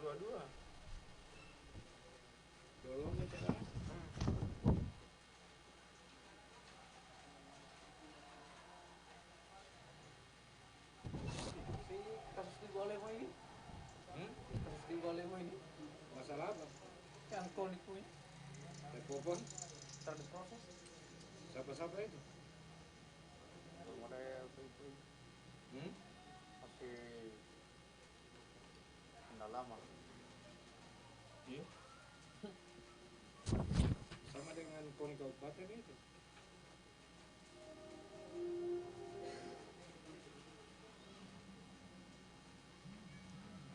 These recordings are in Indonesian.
Dua-dua. Kasus di Golemo ini? Kasus di Golemo ini? Masalah apa? Yang konik ini? Telepon? Sedang diproses. Siapa-siapa itu? Belum ada itu. Masih pendalaman. Iya. Sama dengan KONI Kabupaten itu.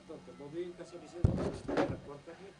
Atau ke Bobi kasih di situ ada kontaknya.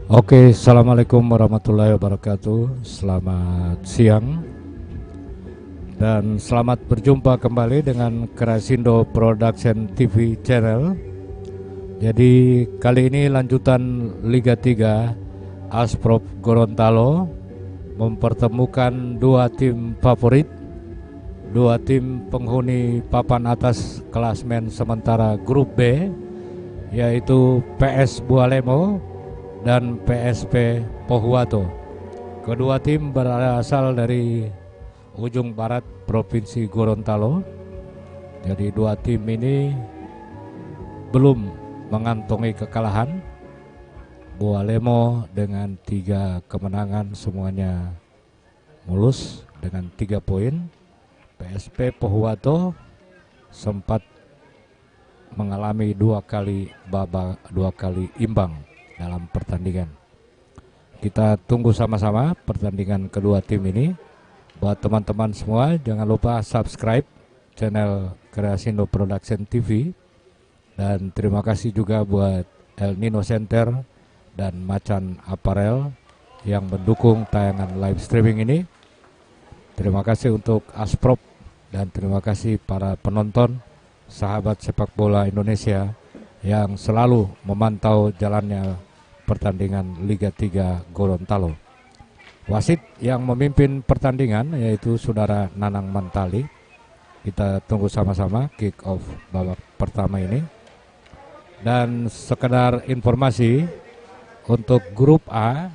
Oke, assalamualaikum warahmatullahi wabarakatuh. Selamat siang. Dan selamat berjumpa kembali dengan Kerasindo Production TV Channel. Jadi kali ini lanjutan Liga 3 Asprop Gorontalo mempertemukan dua tim favorit, dua tim penghuni papan atas klasmen sementara grup B, yaitu PS Bualemo dan PSP Pohuwato. Kedua tim berasal dari ujung barat Provinsi Gorontalo. Jadi dua tim ini belum mengantongi kekalahan. Bualemo dengan 3 kemenangan semuanya mulus dengan 3 poin. PSP Pohuwato sempat mengalami 2 kali imbang dalam pertandingan. Kita tunggu sama-sama pertandingan kedua tim ini. Buat teman-teman semua, jangan lupa subscribe channel Kerasindo Production TV. Dan terima kasih juga buat El Nino Center dan Macan Apparel yang mendukung tayangan live streaming ini. Terima kasih untuk Asprop dan terima kasih para penonton, sahabat sepak bola Indonesia yang selalu memantau jalannya pertandingan Liga 3 Gorontalo. Wasit yang memimpin pertandingan yaitu Saudara Nanang Mantali. Kita tunggu sama-sama kick off babak pertama ini. Dan sekedar informasi, untuk grup A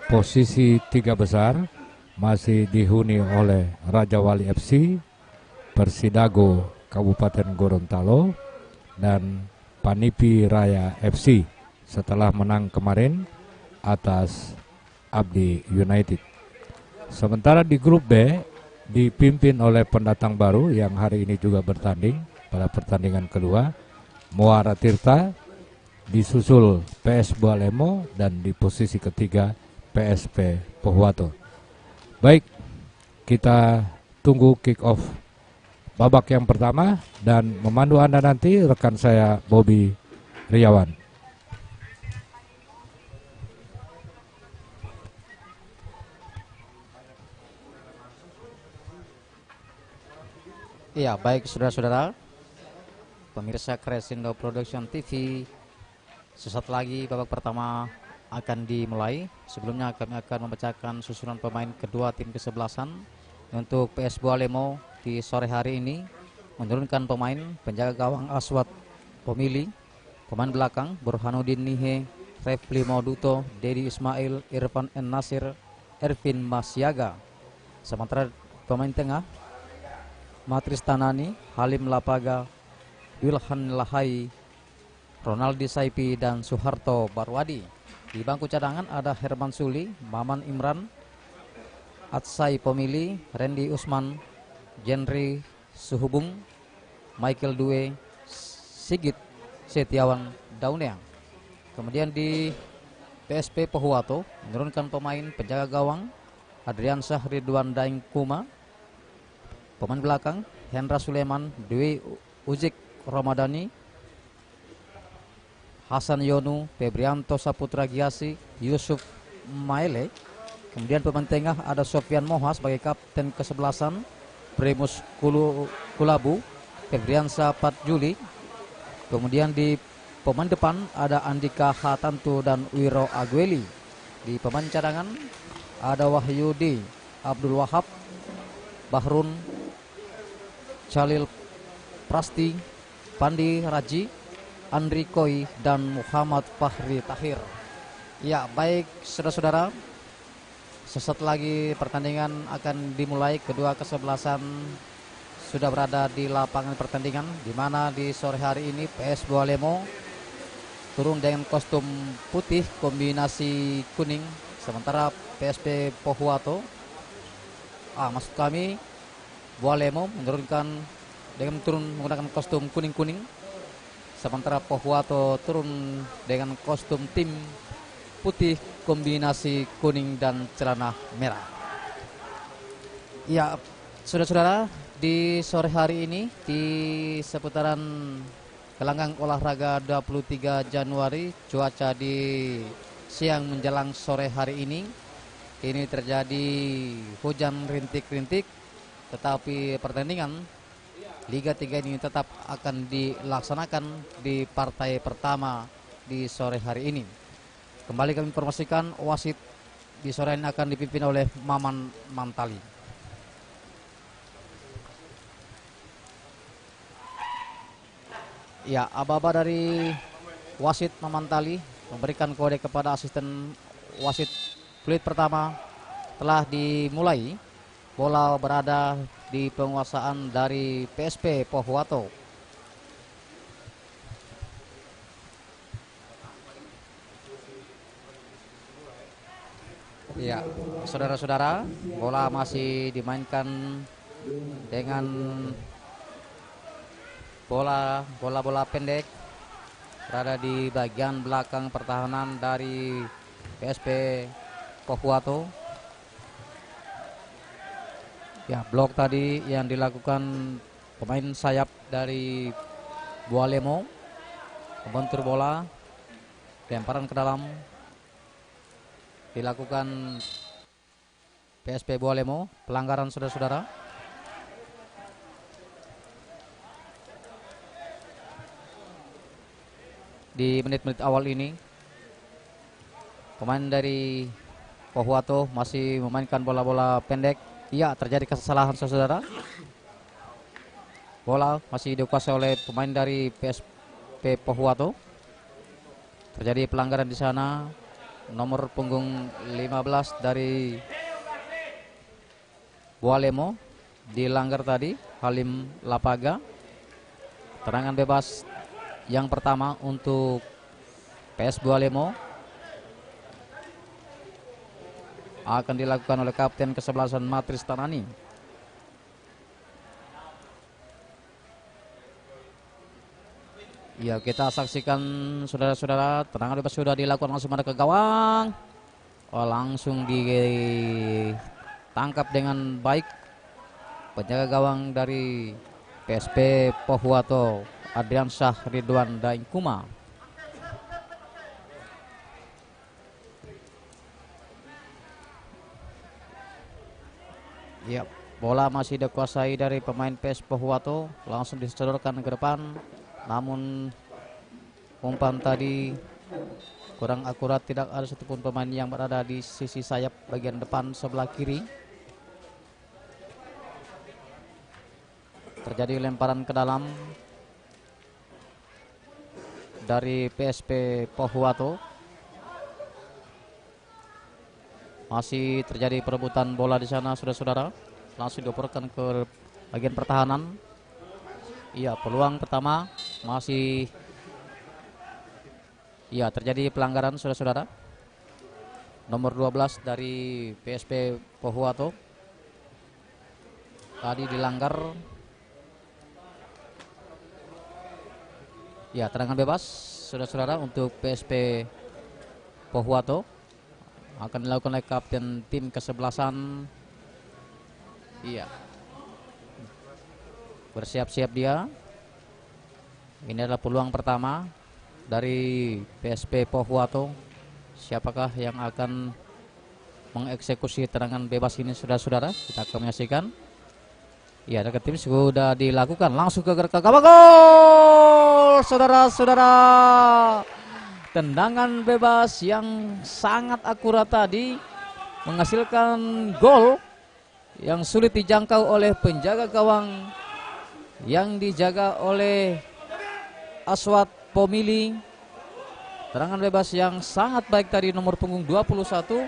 posisi 3 besar masih dihuni oleh Raja Wali FC, Persidago Kabupaten Gorontalo, dan Panipi Raya FC setelah menang kemarin atas Abdi United. Sementara di grup B dipimpin oleh pendatang baru yang hari ini juga bertanding pada pertandingan kedua, Muara Tirta, disusul PS Bualemo, dan di posisi ketiga PSP Pohuwato. Baik, kita tunggu kick off babak yang pertama dan memandu Anda nanti rekan saya Bobby Riawan. Iya, baik saudara-saudara, pemirsa Kerasindo Production TV, sesaat lagi babak pertama akan dimulai. Sebelumnya kami akan membacakan susunan pemain kedua tim kesebelasan. Untuk PS Bualemo di sore hari ini menurunkan pemain penjaga gawang Aswad Pomili, pemain belakang Burhanuddin Nihe, Refli Mauduto, Dedi Ismail, Irfan N. Nasir, Ervin Masyaga. Sementara pemain tengah Matris Tanani, Halim Lapaga, Wilhan Lahai, Ronaldi Saipi, dan Soeharto Barwadi. Di bangku cadangan ada Herman Suli, Maman Imran, Atsai Pomili, Randy Usman, Jenry Suhubung, Michael Due, Sigit Setiawan Dauneang. Kemudian di PSP Pohuwato menurunkan pemain penjaga gawang Adrian Syah Ridwan Daeng Kuma, pemain belakang Hendra Suleman, Dwi Uzik Ramadhani, Hasan Yonu, Febrianto Saputra Giasi, Yusuf Maele. Kemudian pemain tengah ada Sofian Moha sebagai kapten kesebelasan, Primus Kulabu, Febriansa Patjuli. Kemudian di pemain depan ada Andika Hatantu dan Wiro Agueli. Di pemain cadangan ada Wahyudi Abdul Wahab, Bahrun Chalil Prasti, Pandi Raji, Andri Koi, dan Muhammad Fahri Tahir. Ya, baik saudara-saudara, sesaat lagi pertandingan akan dimulai. Kedua kesebelasan sudah berada di lapangan pertandingan, di mana di sore hari ini PS Bualemo turun dengan kostum putih kombinasi kuning, sementara PSP Pohuwato, maksud kami Bualemo menurunkan dengan turun menggunakan kostum kuning-kuning, sementara Pohuwato turun dengan kostum tim putih kombinasi kuning dan celana merah. Ya, saudara-saudara, di sore hari ini di seputaran gelanggang olahraga 23 Januari, cuaca di siang menjelang sore hari ini terjadi hujan rintik-rintik tetapi pertandingan Liga 3 ini tetap akan dilaksanakan di partai pertama di sore hari ini. Kembali kami informasikan wasit di sore ini akan dipimpin oleh Maman Mantali. Ya, aba-aba dari wasit Mamantali memberikan kode kepada asisten wasit fluid pertama telah dimulai. Bola berada di penguasaan dari PSP Pohuwato. Ya, saudara-saudara, bola masih dimainkan dengan bola pendek berada di bagian belakang pertahanan dari PSP Pohuwato. Ya, blok tadi yang dilakukan pemain sayap dari Bualemo, membentur bola, lemparan ke dalam dilakukan PSP Bualemo, pelanggaran saudara-saudara. Di menit-menit awal ini pemain dari Pohuwato masih memainkan bola-bola pendek. Iya, terjadi kesalahan saudara. Bola masih dikuasai oleh pemain dari PSP Pohuwato. Terjadi pelanggaran di sana. Nomor punggung 15 dari Bualemo dilanggar tadi, Halim Lapaga. Tendangan bebas yang pertama untuk PS Bualemo akan dilakukan oleh kapten kesebelasan Matris Tanani. Ya, kita saksikan saudara-saudara, tendangan bebas sudah dilakukan langsung ada ke gawang. Langsung ditangkap dengan baik penjaga gawang dari PSP Pohuwato, Adrian Syah Ridwan Daingkuma. Ya, bola masih dikuasai dari pemain PSP Pohuwato, langsung disodorkan ke depan. Namun umpan tadi kurang akurat, tidak ada satupun pemain yang berada di sisi sayap bagian depan sebelah kiri. Terjadi lemparan ke dalam dari PSP Pohuwato. Masih terjadi perebutan bola di sana saudara-saudara. Langsung dioperkan ke bagian pertahanan. Iya, peluang pertama masih. Iya, terjadi pelanggaran saudara-saudara. Nomor 12 dari PSP Pohuwato tadi dilanggar. Ya, tendangan bebas saudara-saudara untuk PSP Pohuwato akan dilakukan oleh kapten tim kesebelasan. Iya, bersiap-siap dia. Ini adalah peluang pertama dari PSP Pohuwato. Siapakah yang akan mengeksekusi tendangan bebas ini saudara-saudara? Kita akan menyaksikan. Ya, dekat tim sudah dilakukan, langsung ke gawang, gol saudara-saudara. Tendangan bebas yang sangat akurat tadi menghasilkan gol yang sulit dijangkau oleh penjaga gawang yang dijaga oleh Aswat Pomili. Tendangan bebas yang sangat baik tadi, nomor punggung 21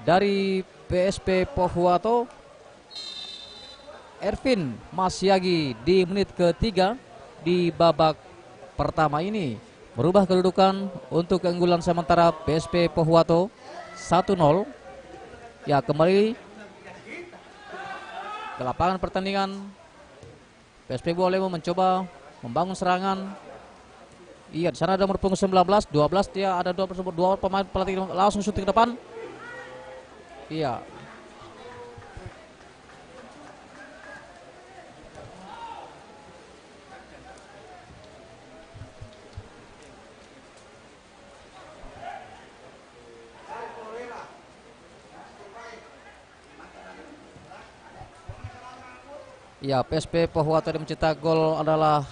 dari PSP Pohuwato, Ervin Masyagi, di menit ketiga di babak pertama ini merubah kedudukan untuk keunggulan sementara PSP Pohuwato 1-0. Ya, kembali ke lapangan pertandingan. PSP Bualemo mencoba membangun serangan. Iya, di sana ada nomor punggung 19, 12 dia ada dua pemain pelatih langsung syuting ke depan. Iya. Ya, PSP Pohuwato yang mencetak gol adalah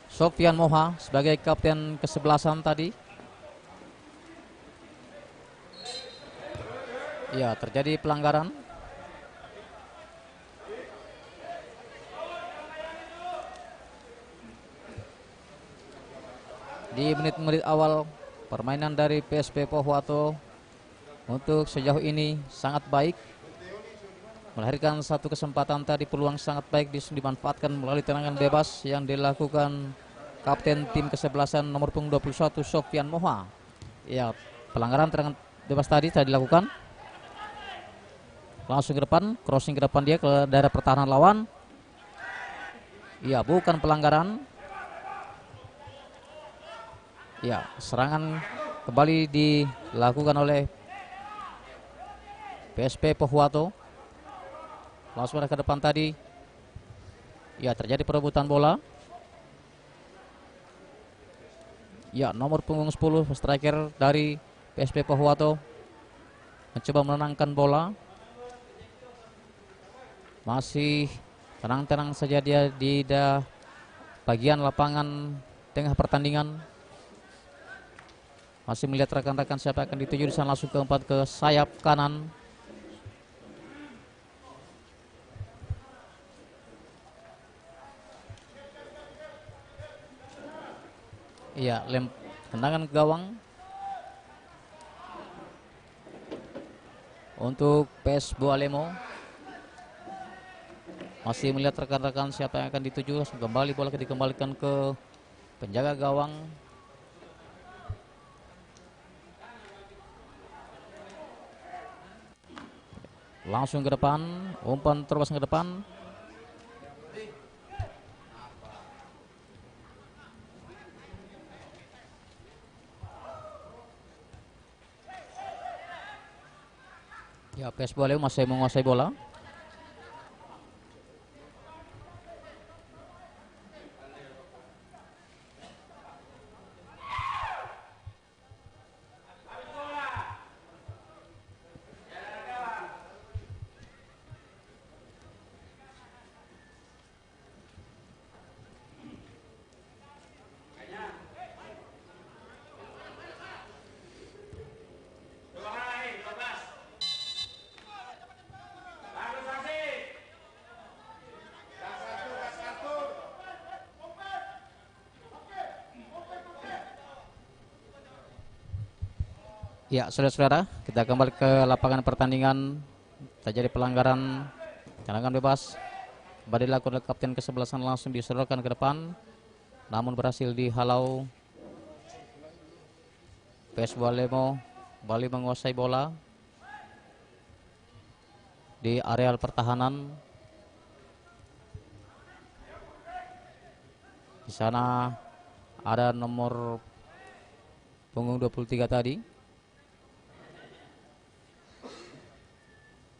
Sofyan Moha sebagai kapten ke-11 tadi. Ya, terjadi pelanggaran. Di menit-menit awal permainan dari PSP Pohuwato untuk sejauh ini sangat baik, melahirkan satu kesempatan tadi, peluang sangat baik dimanfaatkan melalui tendangan bebas yang dilakukan kapten tim ke-11 nomor punggung 21 Sofyan Moha. Ya, pelanggaran tendangan bebas tadi dilakukan. Langsung ke depan, crossing ke depan dia ke daerah pertahanan lawan. Ya, bukan pelanggaran. Ya, serangan kembali dilakukan oleh PSP Pohuwato. Langsung ke depan tadi. Ya, terjadi perebutan bola. Ya, nomor punggung 10 striker dari PSP Pohuwato mencoba menenangkan bola. Masih tenang-tenang saja dia di bagian lapangan tengah pertandingan. Masih melihat rekan-rekan siapa akan dituju di sana, langsung keempat ke sayap kanan. Iya, tendangan ke gawang untuk PES Bualemo. Masih melihat rekan-rekan siapa yang akan dituju, langsung kembali bola dikembalikan ke penjaga gawang. Langsung ke depan, umpan terus ke depan. Ya, PES Bualemo masih menguasai bola. Ya, saudara-saudara, kita kembali ke lapangan pertandingan. Terjadi pelanggaran tendangan bebas. Kembali dilakukan oleh kapten ke-11 langsung disodorkan ke depan, namun berhasil dihalau. PES Bualemo kembali menguasai bola di areal pertahanan. Di sana ada nomor punggung 23 tadi.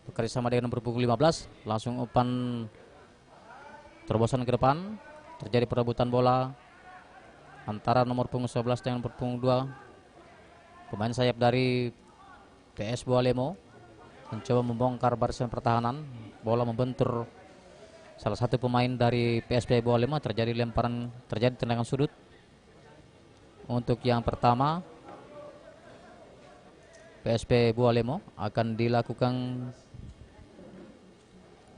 Bekerjasama dengan nomor punggung 15, langsung umpan terobosan ke depan. Terjadi perebutan bola antara nomor punggung 11 dengan nomor punggung 2. Pemain sayap dari PES Bualemo mencoba membongkar barisan pertahanan. Bola membentur salah satu pemain dari PSP Bualemo. Terjadi lemparan, terjadi tendangan sudut. Untuk yang pertama, PSP Bualemo akan dilakukan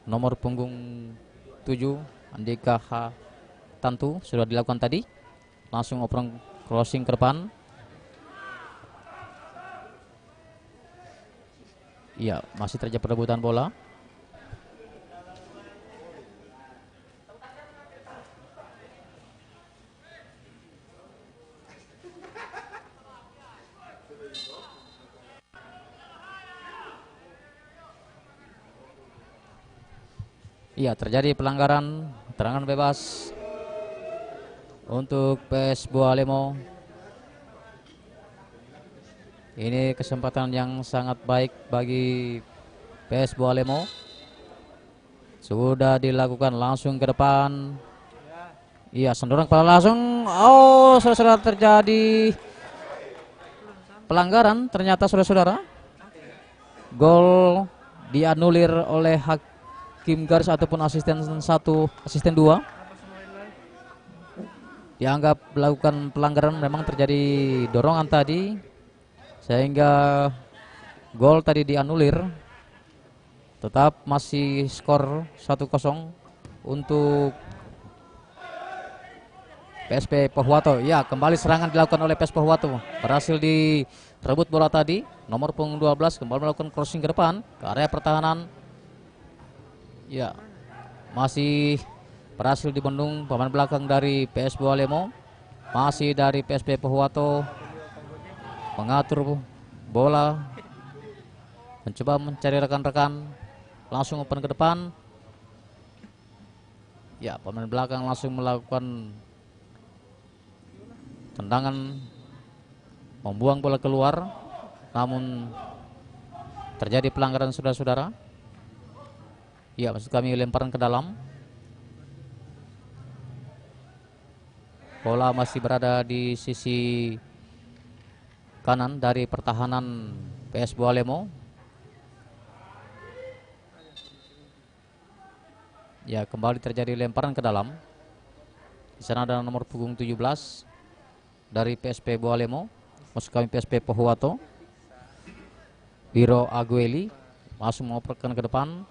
nomor punggung 7 Andika H. Tantu, sudah dilakukan tadi. Langsung operasi crossing ke depan. Iya, masih terjadi perebutan bola. Iya, terjadi pelanggaran tendangan bebas untuk PES Bualemo. Ini kesempatan yang sangat baik bagi PES Bualemo. Sudah dilakukan, langsung ke depan. Iya, sendorong kepala langsung. Oh, saudara-saudara, terjadi pelanggaran ternyata, saudara-saudara. Gol dianulir oleh hakim garis ataupun asisten 1, asisten 2 dianggap melakukan pelanggaran. Memang terjadi dorongan tadi sehingga gol tadi dianulir. Tetap masih skor 1-0 untuk PSP Pohuwato. Ya, kembali serangan dilakukan oleh PSP Pohuwato. Berhasil direbut bola tadi. Nomor punggung 12 kembali melakukan crossing ke depan ke area pertahanan. Ya, masih berhasil dibendung pemain belakang dari PS Bualemo. Masih dari PSP Pohuwato mengatur bola, mencoba mencari rekan-rekan, langsung open ke depan. Ya, pemain belakang langsung melakukan tendangan, membuang bola keluar, namun terjadi pelanggaran saudara-saudara. Ya, maksud kami lemparan ke dalam. Bola masih berada di sisi kanan dari pertahanan PS Bualemo. Ya, kembali terjadi lemparan ke dalam. Di sana ada nomor punggung 17 dari PSP Bualemo, maksud kami PSP Pohuwato, Biro Agueli, langsung mengoperkan ke depan.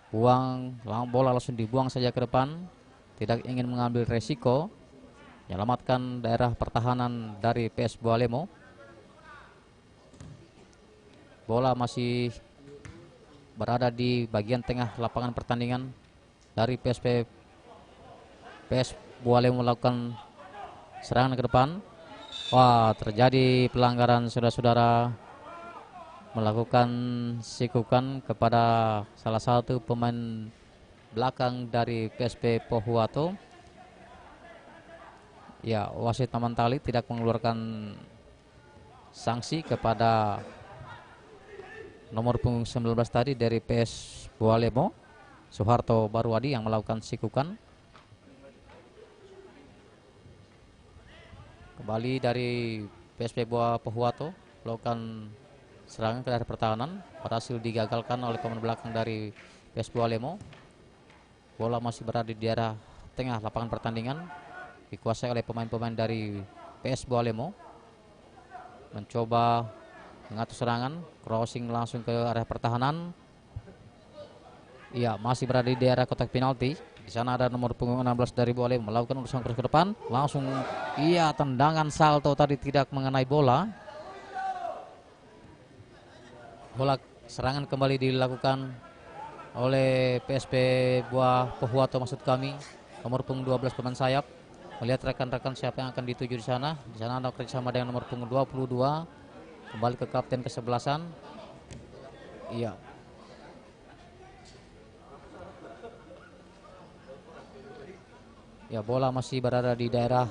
Bola langsung dibuang saja ke depan, tidak ingin mengambil resiko, menyelamatkan daerah pertahanan dari PS Bualemo. Bola masih berada di bagian tengah lapangan pertandingan dari PS Bualemo melakukan serangan ke depan. Wah, terjadi pelanggaran saudara-saudara, melakukan sikukan kepada salah satu pemain belakang dari PSP Pohuwato. Ya, wasit Taman Tali tidak mengeluarkan sanksi kepada nomor punggung 19 tadi dari PS Bualemo, Soeharto Barwadi, yang melakukan sikukan. Kembali dari PSP Pohuwato melakukan serangan ke daerah pertahanan, berhasil digagalkan oleh pemain belakang dari PS Bualemo. Bola masih berada di daerah tengah lapangan pertandingan, dikuasai oleh pemain-pemain dari PS Bualemo. Mencoba mengatur serangan, crossing langsung ke area pertahanan. Iya, masih berada di daerah kotak penalti. Di sana ada nomor punggung 16 dari Bualemo melakukan urusan cross ke depan. Langsung tendangan salto tadi tidak mengenai bola. Bola serangan kembali dilakukan oleh PSP Pohuwato, maksud kami, nomor punggung 12 pemain sayap. Melihat rekan-rekan siapa yang akan dituju di sana. Di sana ada kerjasama dengan nomor punggung 22, kembali ke kapten kesebelasan. Iya. Ya, bola masih berada di daerah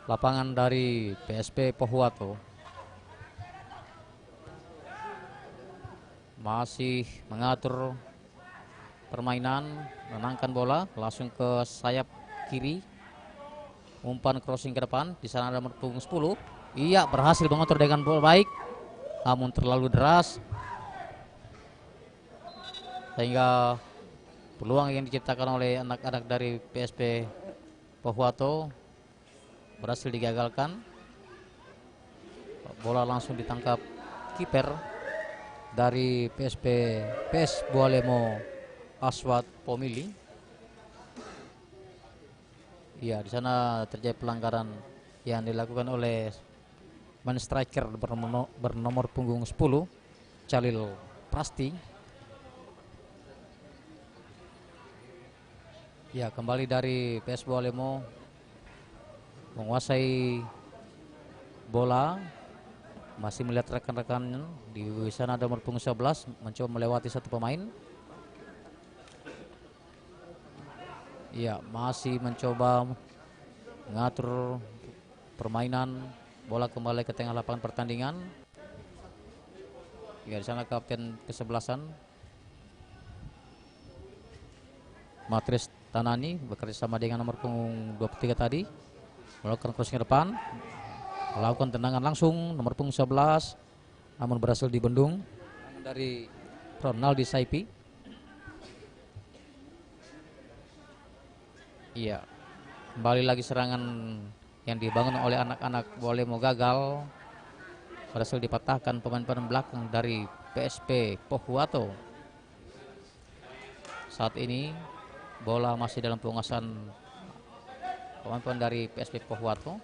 lapangan dari PSP Pohuwato. Masih mengatur permainan, menangkan bola langsung ke sayap kiri, umpan crossing ke depan. Di sana ada nomor punggung 10. Iya, berhasil mengatur dengan bola baik, namun terlalu deras sehingga peluang yang diciptakan oleh anak-anak dari PSP Pohuwato berhasil digagalkan. Bola langsung ditangkap kiper dari PS Bualemo, Aswad Pomili. Iya, di sana terjadi pelanggaran yang dilakukan oleh man striker bernomor punggung 10, Chalil Prasti. Ya, kembali dari PS Bualemo menguasai bola, masih melihat rekan-rekan. Di sana ada nomor punggung 11 mencoba melewati satu pemain. Ya, masih mencoba mengatur permainan. Bola kembali ke tengah lapangan pertandingan. Ya, di sana kapten kesebelasan Matris Tanani bekerja sama dengan nomor punggung 23 tadi, melakukan crossing ke depan, melakukan tendangan langsung nomor punggung 11 namun berhasil dibendung dari Ronaldi Saipi. Iya, kembali lagi serangan yang dibangun oleh anak-anak Bolemo gagal, berhasil dipatahkan pemain-pemain belakang dari PSP Pohuwato. Saat ini bola masih dalam penguasaan pemain-pemain dari PSP Pohuwato.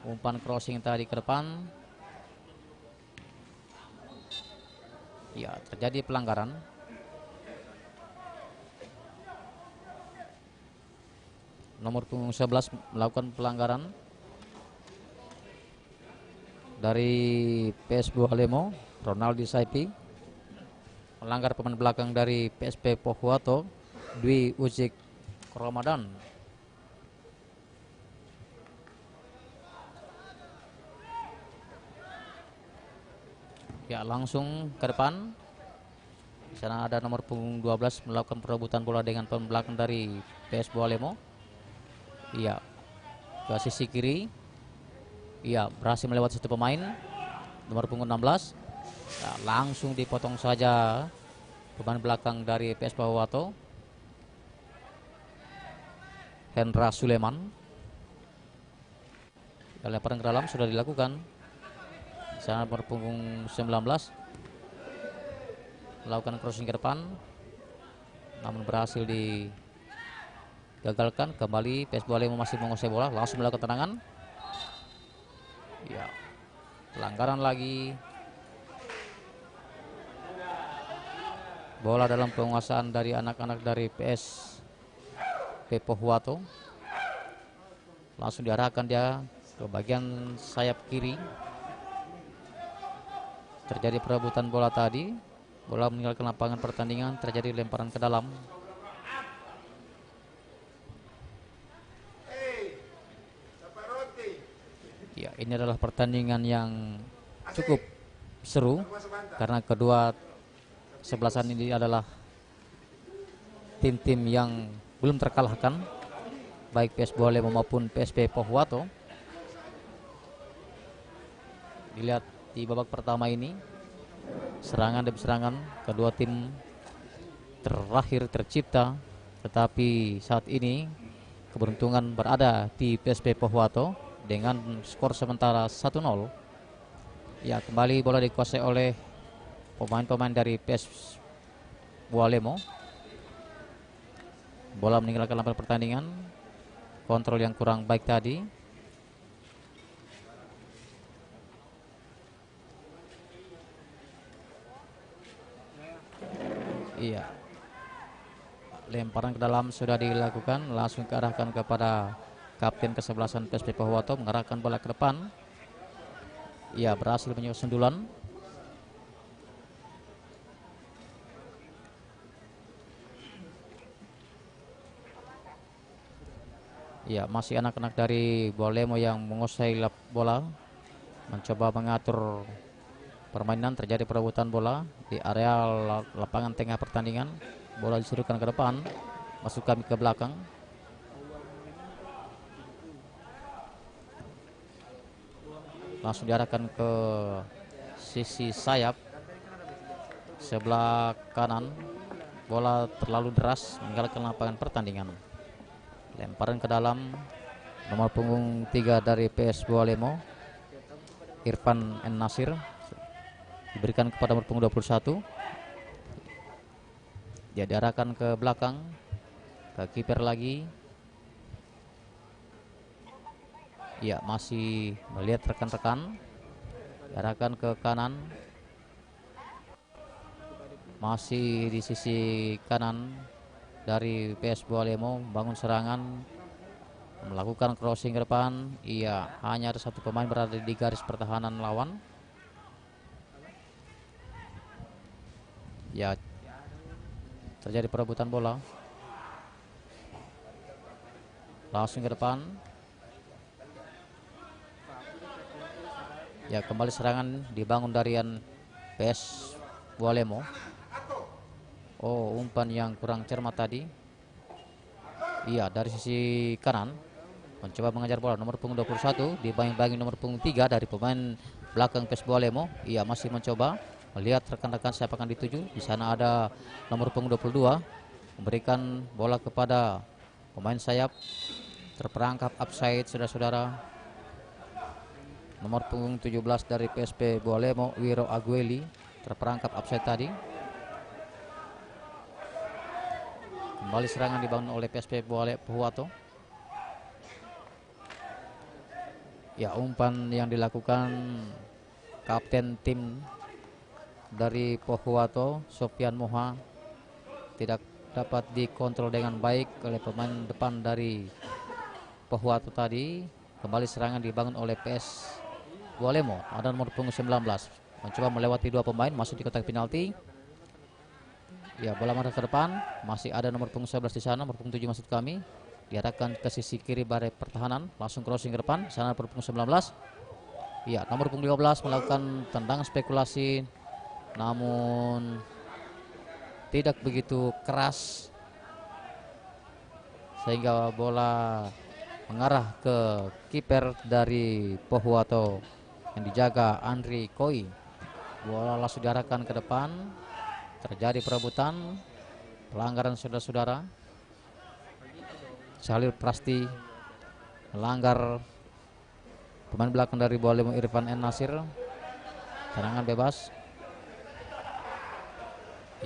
Umpan crossing tadi ke depan. Ya, terjadi pelanggaran. Nomor punggung 11 melakukan pelanggaran dari PS Bolemo, Ronaldi Saipi melanggar pemain belakang dari PSP Pohuwato, Dwi Uzik Ramadan. Ya, langsung ke depan. Di sana ada nomor punggung 12 melakukan perebutan bola dengan pemain belakang dari PS Bolemo. Iya, ke sisi kiri. Iya, berhasil melewati satu pemain, nomor punggung 16. Ya, langsung dipotong saja pemain belakang dari PS Pohuwato, Hendra Suleman. Ya, lemparan ke dalam sudah dilakukan. Di sana nomor punggung 19 melakukan crossing ke depan, namun berhasil digagalkan. Kembali PS Bolemo masih menguasai bola, langsung melakukan tendangan. Ya, pelanggaran lagi. Bola dalam penguasaan dari anak-anak dari PS Pohuwato. Langsung diarahkan dia ke bagian sayap kiri. Terjadi perebutan bola tadi. Bola meninggalkan lapangan pertandingan, terjadi lemparan ke dalam. Ya, ini adalah pertandingan yang cukup seru karena kedua sebelasan ini adalah tim-tim yang belum terkalahkan, baik PS Bolemo maupun PSP Pohuwato. Dilihat di babak pertama ini, serangan demi serangan kedua tim terakhir tercipta, tetapi saat ini keberuntungan berada di PSP Pohuwato dengan skor sementara 1-0. Ya, kembali bola dikuasai oleh pemain-pemain dari PS Bolemo. Bola meninggalkan lapangan pertandingan. Kontrol yang kurang baik tadi. Iya. Lemparan ke dalam sudah dilakukan, langsung diarahkan kepada kapten kesebelasan PSP Pohuwato, mengarahkan bola ke depan. Ia berhasil menyusun sundulan. Ya, masih anak-anak dari Bolemo yang menguasai bola, mencoba mengatur permainan. Terjadi perebutan bola di area lapangan tengah pertandingan. Bola disuruhkan ke depan, masuk kami ke belakang. Langsung diarahkan ke sisi sayap sebelah kanan. Bola terlalu deras meninggalkan lapangan pertandingan. Lemparan ke dalam, nomor punggung 3 dari PS Bolemo, Irfan N. Nasir, diberikan kepada nomor punggung 21. Dia diarahkan ke belakang, ke kiper lagi. Ya, masih melihat rekan-rekan. Diarahkan ke kanan. Masih di sisi kanan dari PS Bolemo membangun serangan, melakukan crossing ke depan. Iya, hanya ada satu pemain berada di garis pertahanan lawan. Ya, terjadi perebutan bola. Langsung ke depan. Ya, kembali serangan dibangun dari PS Bolemo. Oh, umpan yang kurang cermat tadi. Iya, dari sisi kanan mencoba mengejar bola nomor punggung 21, dibangi nomor punggung 3 dari pemain belakang PES Bualemo. Ia masih mencoba melihat rekan-rekan siapa akan dituju. Di sana ada nomor punggung 22 memberikan bola kepada pemain sayap, terperangkap offside saudara-saudara. Nomor punggung 17 dari PSP Bualemo, Wiro Agueli, terperangkap offside tadi. Kembali serangan dibangun oleh PSP Pohuwato. Ya, umpan yang dilakukan kapten tim dari Pohuwato, Sofian Moha, tidak dapat dikontrol dengan baik oleh pemain depan dari Pohuwato tadi. Kembali serangan dibangun oleh PS Bualemo. Ada nomor punggung 19 mencoba melewati dua pemain, masuk di kotak penalti. Ya, bola marah ke depan, masih ada nomor punggung 11 di sana, nomor punggung 7 maksud kami. Diarahkan ke sisi kiri barai pertahanan, langsung crossing ke depan. Sana nomor punggung 19. Ya, nomor punggung 15 melakukan tendangan spekulasi, namun tidak begitu keras sehingga bola mengarah ke kiper dari Pohuwato yang dijaga Andri Koi. Bola langsung diarahkan ke depan. Terjadi perebutan, pelanggaran saudara-saudara. Shalil Prasti melanggar pemain belakang dari Bualemo, Irfan N. Nasir. Tendangan bebas.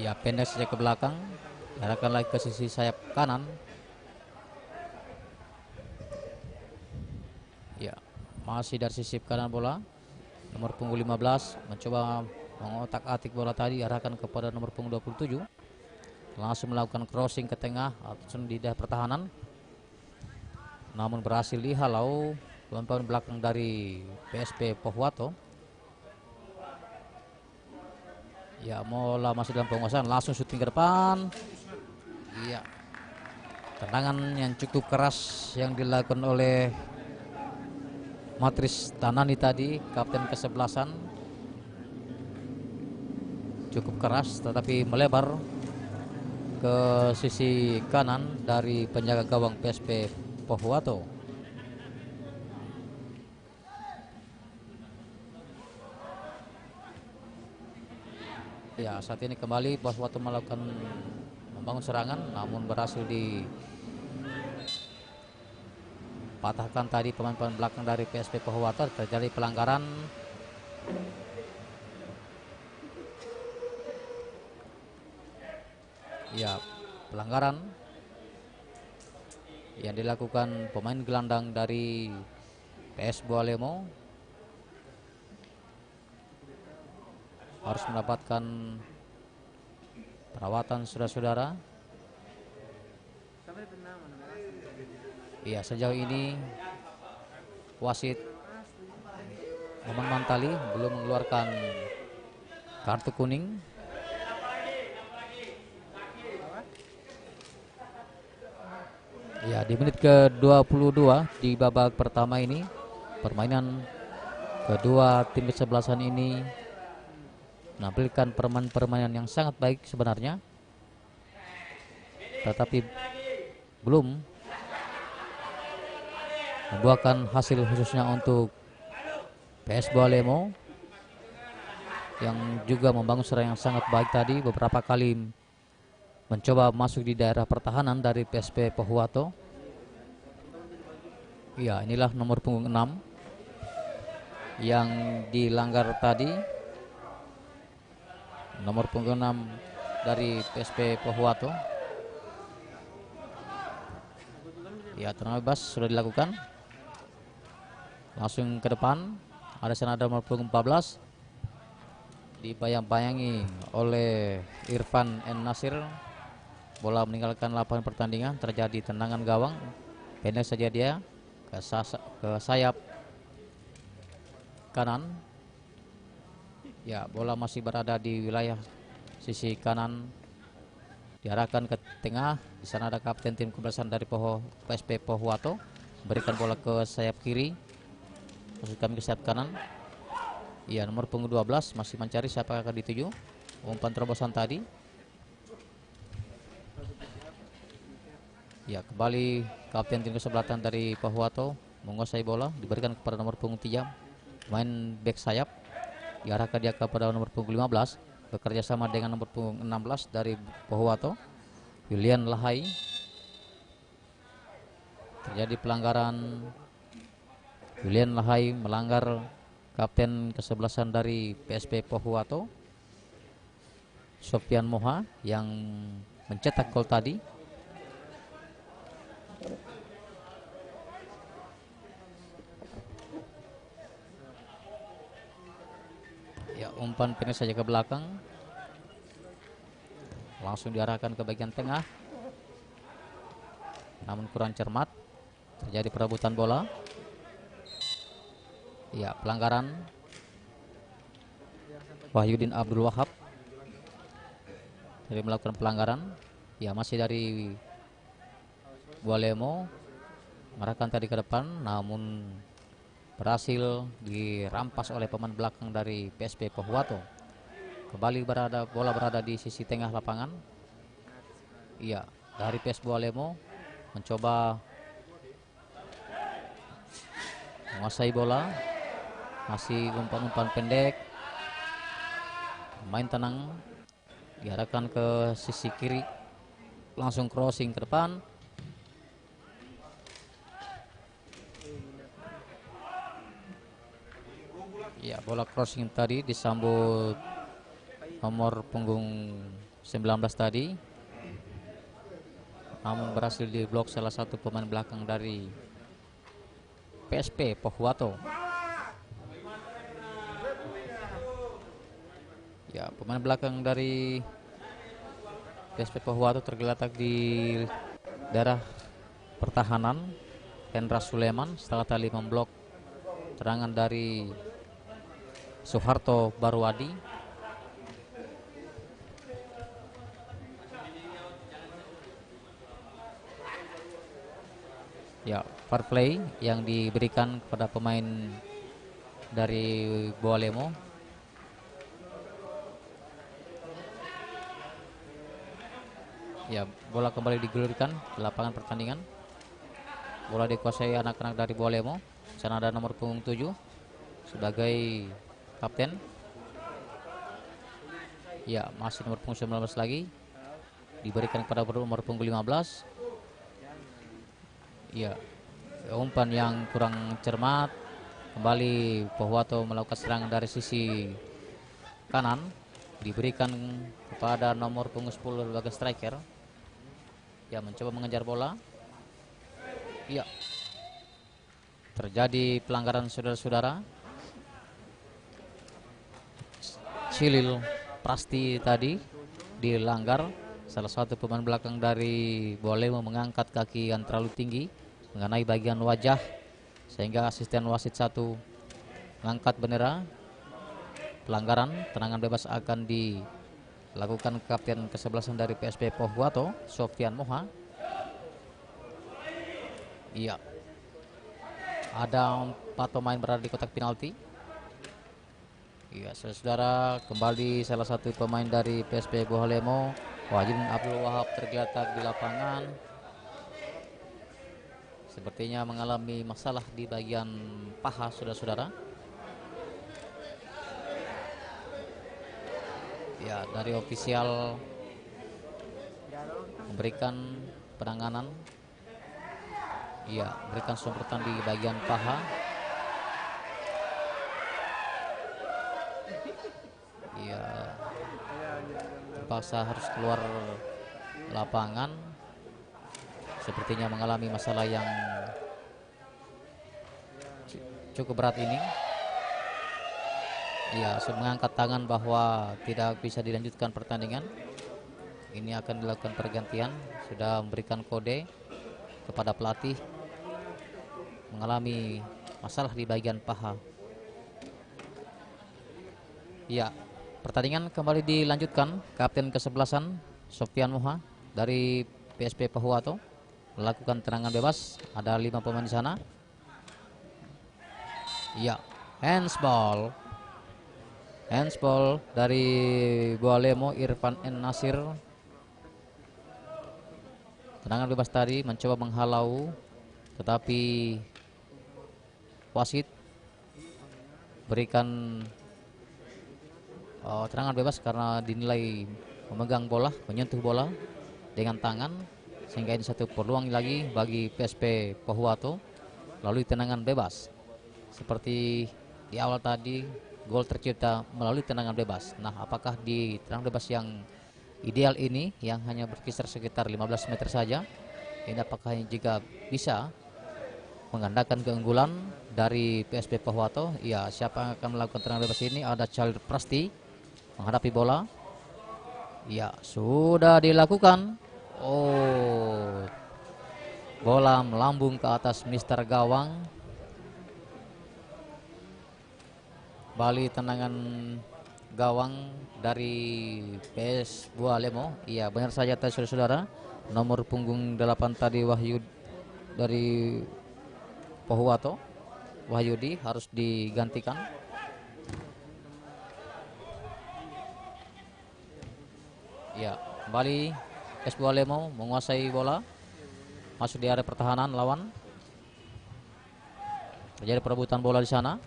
Ya, pendek saja ke belakang, diarahkan lagi ke sisi sayap kanan. Ya, masih dari sisi kanan bola. Nomor punggung 15 mencoba mengotak-atik bola tadi, arahkan kepada nomor punggung 27. Langsung melakukan crossing ke tengah atau di daerah pertahanan, namun berhasil dihalau pemain belakang dari PSP Pohuwato. Ya, bola masih dalam penguasaan, langsung syuting ke depan. Iya, tendangan yang cukup keras yang dilakukan oleh Matris Tanani tadi, kapten kesebelasan. Cukup keras tetapi melebar ke sisi kanan dari penjaga gawang PSP Pohuwato. Ya, saat ini kembali Pohuwato melakukan membangun serangan, namun berhasil dipatahkan tadi pemain-pemain belakang dari PSP Pohuwato. Terjadi pelanggaran. Ya, pelanggaran yang dilakukan pemain gelandang dari PS Bualemo, harus mendapatkan perawatan saudara-saudara. Iya, sejauh ini wasit Maman Mantali belum mengeluarkan kartu kuning. Ya, di menit ke-22 di babak pertama ini, permainan kedua tim kesebelasan ini menampilkan permainan yang sangat baik sebenarnya, tetapi belum membuahkan hasil, khususnya untuk PS Bualemo yang juga membangun serangan yang sangat baik tadi, beberapa kali mencoba masuk di daerah pertahanan dari PSP Pohuwato. Ya, inilah nomor punggung 6 yang dilanggar tadi. Nomor punggung 6 dari PSP Pohuwato. Ya, tendangan bebas sudah dilakukan. Langsung ke depan. Ada sana ada nomor punggung 14. Dibayang-bayangi oleh Irfan N. Nasir. Bola meninggalkan lapangan pertandingan. Terjadi tendangan gawang. Pendek saja dia ke sayap kanan. Ya, bola masih berada di wilayah sisi kanan. Diarahkan ke tengah. Di sana ada kapten tim kesebelasan dari PSP Pohuwato. Berikan bola ke sayap kiri. Maksud kami ke sayap kanan. Ya, nomor punggung 12 masih mencari siapa yang akan dituju. Umpan terobosan tadi. Ya, kembali kapten tim kesebelasan dari Pohuwato menguasai bola, diberikan kepada nomor punggung 3, main back sayap. diarahkan dia kepada nomor punggung 15 bekerja sama dengan nomor punggung 16 dari Pohuwato, Julian Lahai. Terjadi pelanggaran. Julian Lahai melanggar kapten kesebelasan dari PSP Pohuwato, Sofian Moha, yang mencetak gol tadi. Ya, umpan pendek saja ke belakang, langsung diarahkan ke bagian tengah, namun kurang cermat. Terjadi perebutan bola. Ya, pelanggaran. Wahyudin Abdul Wahab dari melakukan pelanggaran. Ya, masih dari Bualemo mengarahkan tadi ke depan, namun berhasil dirampas oleh pemain belakang dari PSP Pohuwato. Kembali bola berada di sisi tengah lapangan. Iya, dari PS Bualemo mencoba menguasai bola. Masih umpan-umpan pendek. Main tenang. Diarahkan ke sisi kiri. Langsung crossing ke depan. Ya, bola crossing tadi disambut nomor punggung 19 tadi, namun berhasil diblok salah satu pemain belakang dari PSP Pohuwato. Ya, pemain belakang dari PSP Pohuwato tergeletak di daerah pertahanan. Hendra Suleman setelah tadi memblok serangan dari Soeharto Barwadi. Ya, fair play yang diberikan kepada pemain dari Bualemo. Ya, bola kembali digulirkan di lapangan pertandingan. Bola dikuasai anak-anak dari Bualemo. Sana ada nomor punggung 7 sebagai kapten. Ya, masih nomor punggung 19 lagi diberikan kepada nomor punggung 15. Ya, umpan yang kurang cermat. Kembali Pohuwato melakukan serangan dari sisi kanan, diberikan kepada nomor punggung 10 sebagai striker. Ya, mencoba mengejar bola. Ya, terjadi pelanggaran saudara-saudara. Cilil Prasti tadi dilanggar. Salah satu pemain belakang dari Bualemo mengangkat kaki yang terlalu tinggi mengenai bagian wajah, sehingga asisten wasit 1 mengangkat bendera pelanggaran. Tendangan bebas akan dilakukan kapten kesebelasan dari PSP Pohuwato, Sofian Moha. Iya, ada 4 pemain berada di kotak penalti. Iya, saudara, kembali salah satu pemain dari PSP Bualemo, Wahyudin Abdul Wahab, tergeletak di lapangan. Sepertinya mengalami masalah di bagian paha, saudara-saudara. Ya, dari ofisial memberikan penanganan. Ya, berikan semprotan di bagian paha. Ya, terpaksa harus keluar lapangan. Sepertinya mengalami masalah yang cukup berat ini. Ya, sudah mengangkat tangan bahwa tidak bisa dilanjutkan pertandingan. Ini akan dilakukan pergantian. Sudah memberikan kode kepada pelatih, mengalami masalah di bagian paha. Ya, pertandingan kembali dilanjutkan. Kapten kesebelasan Sofian Moha dari PSP Pohuwato melakukan tendangan bebas. Ada 5 pemain di sana. Ya, handsball dari Bualemo, Irfan N. Nasir. Tendangan bebas tadi mencoba menghalau, tetapi wasit berikan tendangan bebas karena dinilai memegang bola, menyentuh bola dengan tangan, sehingga ini satu peluang lagi bagi PSP Pohuwato melalui tendangan bebas. Seperti di awal tadi, gol tercipta melalui tendangan bebas. Nah, apakah di tendangan bebas yang ideal ini, yang hanya berkisar sekitar 15 meter saja, ini apakah juga bisa menggandakan keunggulan dari PSP Pohuwato? Ya, siapa yang akan melakukan tendangan bebas ini? Ada Charles Prasti menghadapi bola. Ya, sudah dilakukan. Oh, bola melambung ke atas Mister Gawang. Bali tendangan gawang dari PS Buah Lemo. Iya, benar saja tadi saudara-saudara. Nomor punggung 8 tadi Wahyu dari Pohuwato, Wahyudi harus digantikan. Ya, kembali PS Buah Lemo menguasai bola. Masuk di area pertahanan lawan. Terjadi perebutan bola di sana.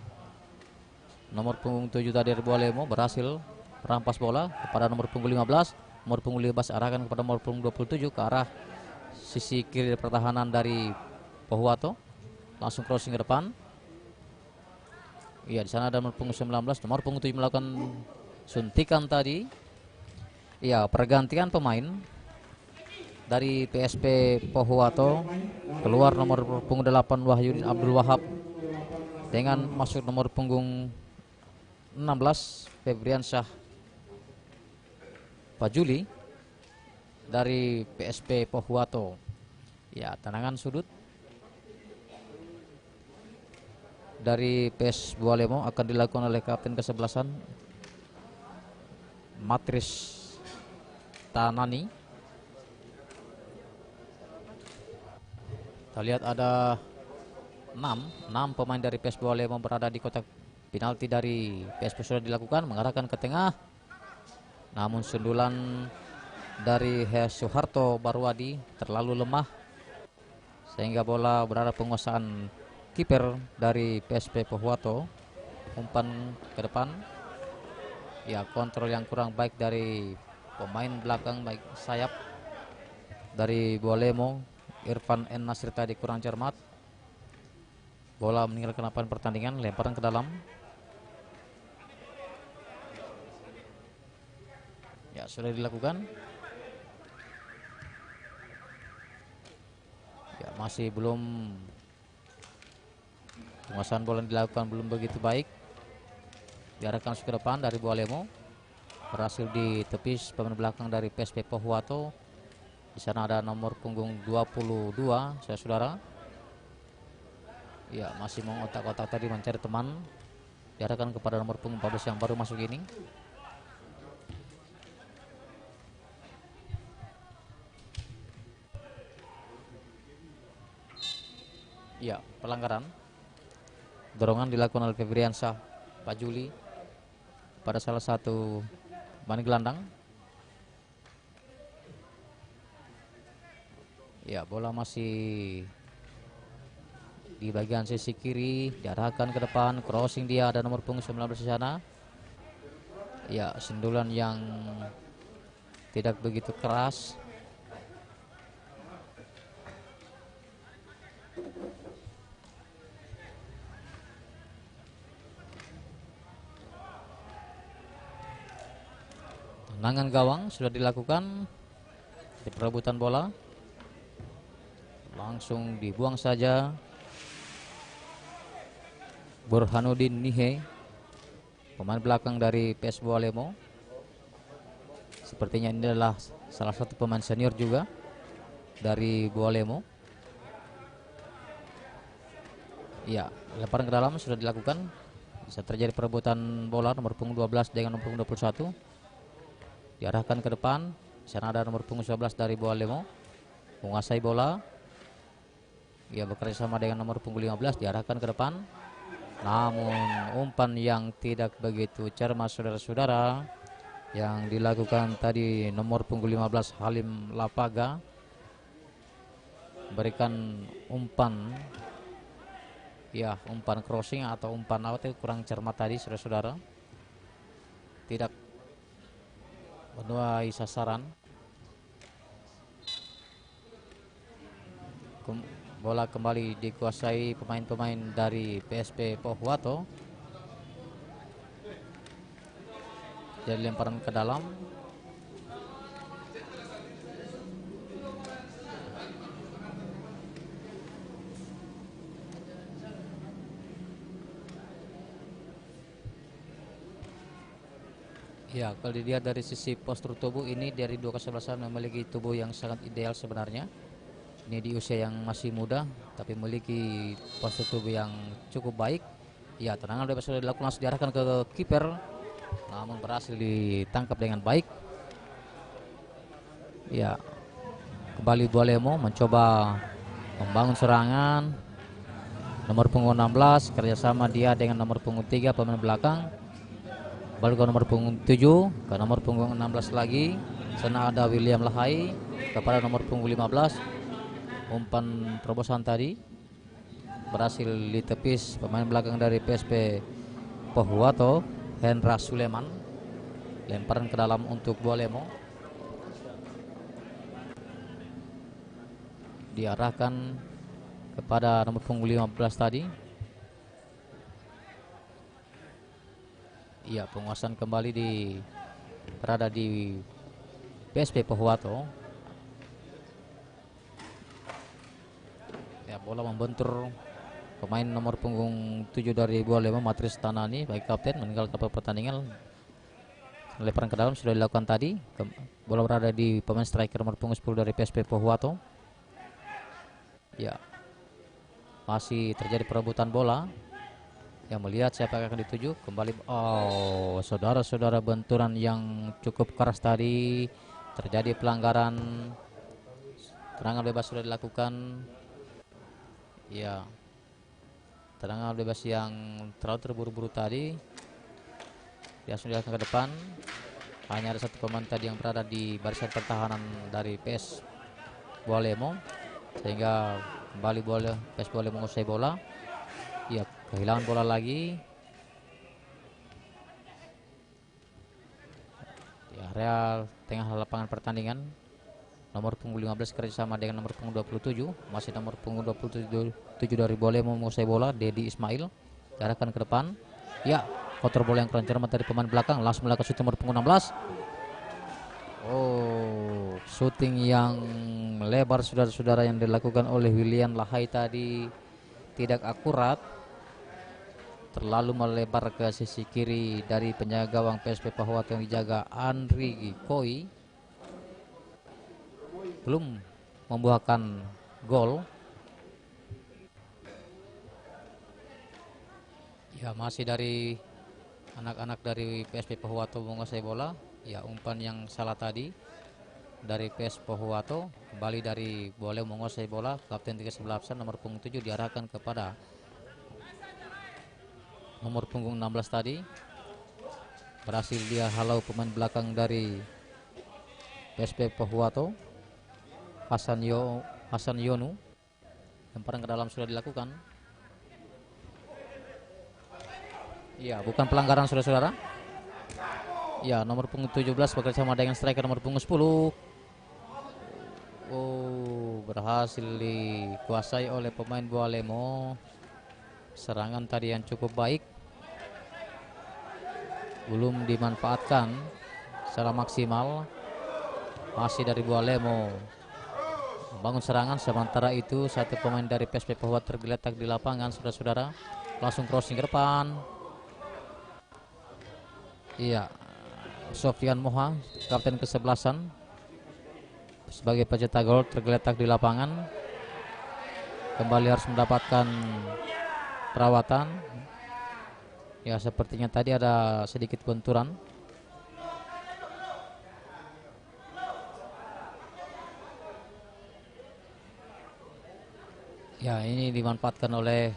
Nomor punggung 7 tadi Buah Lemo berhasil merampas bola kepada nomor punggung 15. Nomor punggung 15 arahkan kepada nomor punggung 27 ke arah sisi kiri pertahanan dari Pohuwato. Langsung crossing ke depan. Iya, di sana ada nomor punggung 19. Nomor punggung 7 melakukan suntikan tadi. Iya, pergantian pemain dari PSP Pohuwato. Keluar nomor punggung 8 Wahyudin Abdul Wahab dengan masuk nomor punggung 16 Febriansyah Pajuli dari PSP Pohuwato. Ya, tendangan sudut dari PS Buah Lemo akan dilakukan oleh kapten kesebelasan Matris Tanani. Kita lihat ada 6 pemain dari PS Buah Lemo berada di kotak penalti dari PSP sudah dilakukan, mengarahkan ke tengah. Namun sundulan dari Soeharto Barwadi terlalu lemah sehingga bola berada penguasaan kiper dari PSP Pohuwato. Umpan ke depan. Ya, kontrol yang kurang baik dari pemain belakang, baik sayap dari Buah Lemo. Irfan N. Nasir tadi kurang cermat. Bola meninggalkan lapangan pertandingan, lemparan ke dalam. Ya, sudah dilakukan. Ya, masih belum, penguasaan bola dilakukan belum begitu baik. Diarahkan ke depan dari Buah Lemo. Berhasil ditepis pemain belakang dari PSP Pohuwato. Di sana ada nomor punggung 22, saudara. Ya, masih mengotak-otak tadi mencari teman. Diarahkan kepada nomor punggung 14 yang baru masuk ini. Ya, pelanggaran. Dorongan dilakukan oleh Febriansyah Pajuli pada salah satu ban gelandang. Ya, bola masih di bagian sisi kiri, diarahkan ke depan, crossing dia, ada nomor punggung 19 di sana. Ya, sendulan yang tidak begitu keras. Tendangan gawang sudah dilakukan di perebutan bola. Langsung dibuang saja. Burhanuddin Nihe, pemain belakang dari PS Buah Lemo. Sepertinya ini adalah salah satu pemain senior juga dari Buah Lemo. Ya, lemparan ke dalam sudah dilakukan. Bisa terjadi perebutan bola nomor punggung 12 dengan nomor punggung 21. Diarahkan ke depan. Di sana ada nomor punggung 11 dari Buah Lemo. Menguasai bola. Ia bekerja sama dengan nomor punggung 15. Diarahkan ke depan. Namun umpan yang tidak begitu cermat, saudara-saudara, yang dilakukan tadi nomor punggung 15 Halim Lapaga. Berikan umpan, ya, umpan crossing atau umpan out, kurang cermat tadi, saudara-saudara. Tidak menuai sasaran. Bola kembali dikuasai pemain-pemain dari PSP Pohuwato. Jadi lemparan ke dalam. Ya, kalau dilihat dari sisi postur tubuh ini dari dua kesebelasan memiliki tubuh yang sangat ideal sebenarnya. Ini di usia yang masih muda, tapi memiliki postur tubuh yang cukup baik. Ya, tendangan bebas sudah dilakukan, langsung diarahkan ke kiper, namun berhasil ditangkap dengan baik. Ya, kembali Bualemo mencoba membangun serangan. Nomor punggung 16 kerjasama dia dengan nomor punggung 3 pemain belakang. Balik ke nomor punggung 7 ke nomor punggung 16 lagi. Sana ada William Lahai kepada nomor punggung 15. Umpan terobosan tadi berhasil ditepis pemain belakang dari PSP Pohuwato, Hendra Suleman. Lemparan ke dalam untuk Bualemo. Diarahkan kepada nomor punggung 15 tadi. Iya, penguasaan kembali berada di PSP Pohuwato. Ya, bola membentur pemain nomor punggung 7 dari Bualemo, Matris Tanani, baik kapten meninggalkan pertandingan. Lemparan ke dalam sudah dilakukan tadi. Bola berada di pemain striker nomor punggung 10 dari PSP Pohuwato. Ya, masih terjadi perebutan bola. Yang melihat siapa yang akan dituju kembali. Oh, saudara-saudara, benturan yang cukup keras tadi, terjadi pelanggaran. Tendangan bebas sudah dilakukan. Ya, tendangan bebas yang terlalu terburu-buru tadi. Dia langsung dilakukan ke depan. Hanya ada satu pemain tadi yang berada di barisan pertahanan dari PS Bualemo, sehingga kembali PS Bualemo menguasai bola. Ya, kehilangan bola lagi di area tengah lapangan pertandingan. Nomor punggung 15 kerjasama dengan nomor punggung 27. Masih nomor punggung 27 dari Bualemo menguasai bola, Dedi Ismail. Diarahkan ke depan. Ya, kontrol bola yang kurang cermat dari pemain belakang. Langsung melakukan syuting nomor punggung 16. Oh, syuting yang lebar saudara-saudara yang dilakukan oleh William Lahai tadi tidak akurat, terlalu melebar ke sisi kiri dari penjaga gawang PSP Pohuwato yang dijaga Andri Koi. Belum membuahkan gol. Ya, masih dari anak-anak dari PSP Pohuwato menguasai bola. Ya, umpan yang salah tadi dari PS Pohuwato. Kembali dari Bualemo menguasai bola. Kapten 13 nomor punggung 7 diarahkan kepada nomor punggung 16 tadi. Berhasil dia halau pemain belakang dari PSP Pohuwato, Hasan Yonu. Lemparan ke dalam sudah dilakukan. Ya, bukan pelanggaran saudara-saudara. Ya, nomor punggung 17 bekerjasama dengan striker nomor punggung 10. Oh, berhasil dikuasai oleh pemain Bualemo. Serangan tadi yang cukup baik belum dimanfaatkan secara maksimal. Masih dari Bualemo membangun serangan, sementara itu satu pemain dari PSP Pohuwato tergeletak di lapangan saudara-saudara. Langsung crossing ke depan. Iya, Sofyan Moha, kapten ke-11 sebagai pencetak gol, tergeletak di lapangan. Kembali harus mendapatkan perawatan. Ya, sepertinya tadi ada sedikit benturan. Ya, ini dimanfaatkan oleh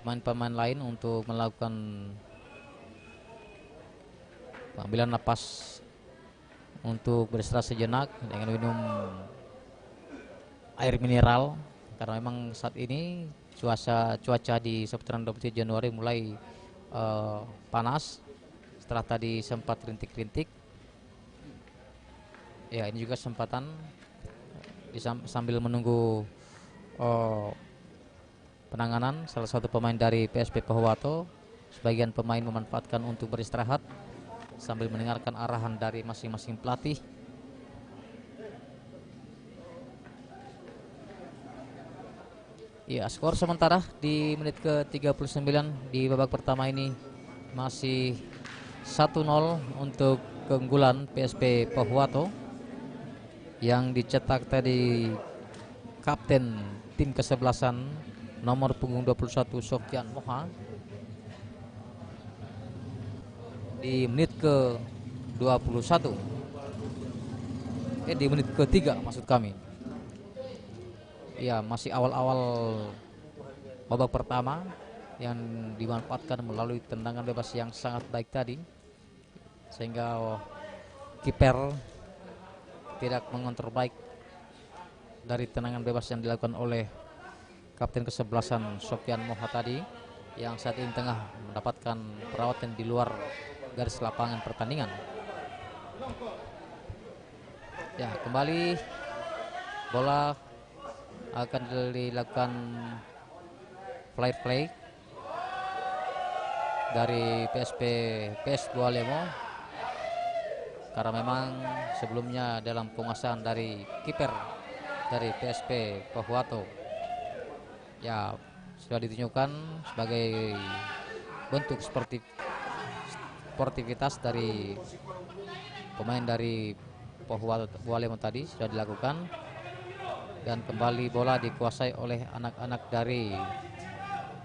pemain-pemain lain untuk melakukan pengambilan napas untuk beristirahat sejenak dengan minum air mineral, karena memang saat ini cuaca di seputaran 23 Januari mulai panas setelah tadi sempat rintik-rintik. Ya, ini juga kesempatan sambil menunggu penanganan salah satu pemain dari PSP Pohuwato. Sebagian pemain memanfaatkan untuk beristirahat sambil mendengarkan arahan dari masing-masing pelatih. Ya, skor sementara di menit ke-39 di babak pertama ini masih 1-0 untuk keunggulan PSP Pohuwato yang dicetak tadi kapten tim kesebelasan nomor punggung 21 Sofyan Moha di menit ke-21. Di menit ke-3 maksud kami. Ya, masih awal-awal babak pertama yang dimanfaatkan melalui tendangan bebas yang sangat baik tadi, sehingga kiper tidak mengontrol baik dari tendangan bebas yang dilakukan oleh kapten kesebelasan Sofyan Moha tadi, yang saat ini tengah mendapatkan perawatan di luar garis lapangan pertandingan. Ya, kembali bola akan dilakukan flight play dari PS Bualemo, karena memang sebelumnya dalam penguasaan dari kiper dari PSP Pohuwato ya sudah ditunjukkan sebagai bentuk sportivitas dari pemain dari Pohuwato Bualemo tadi sudah dilakukan. Dan kembali bola dikuasai oleh anak-anak dari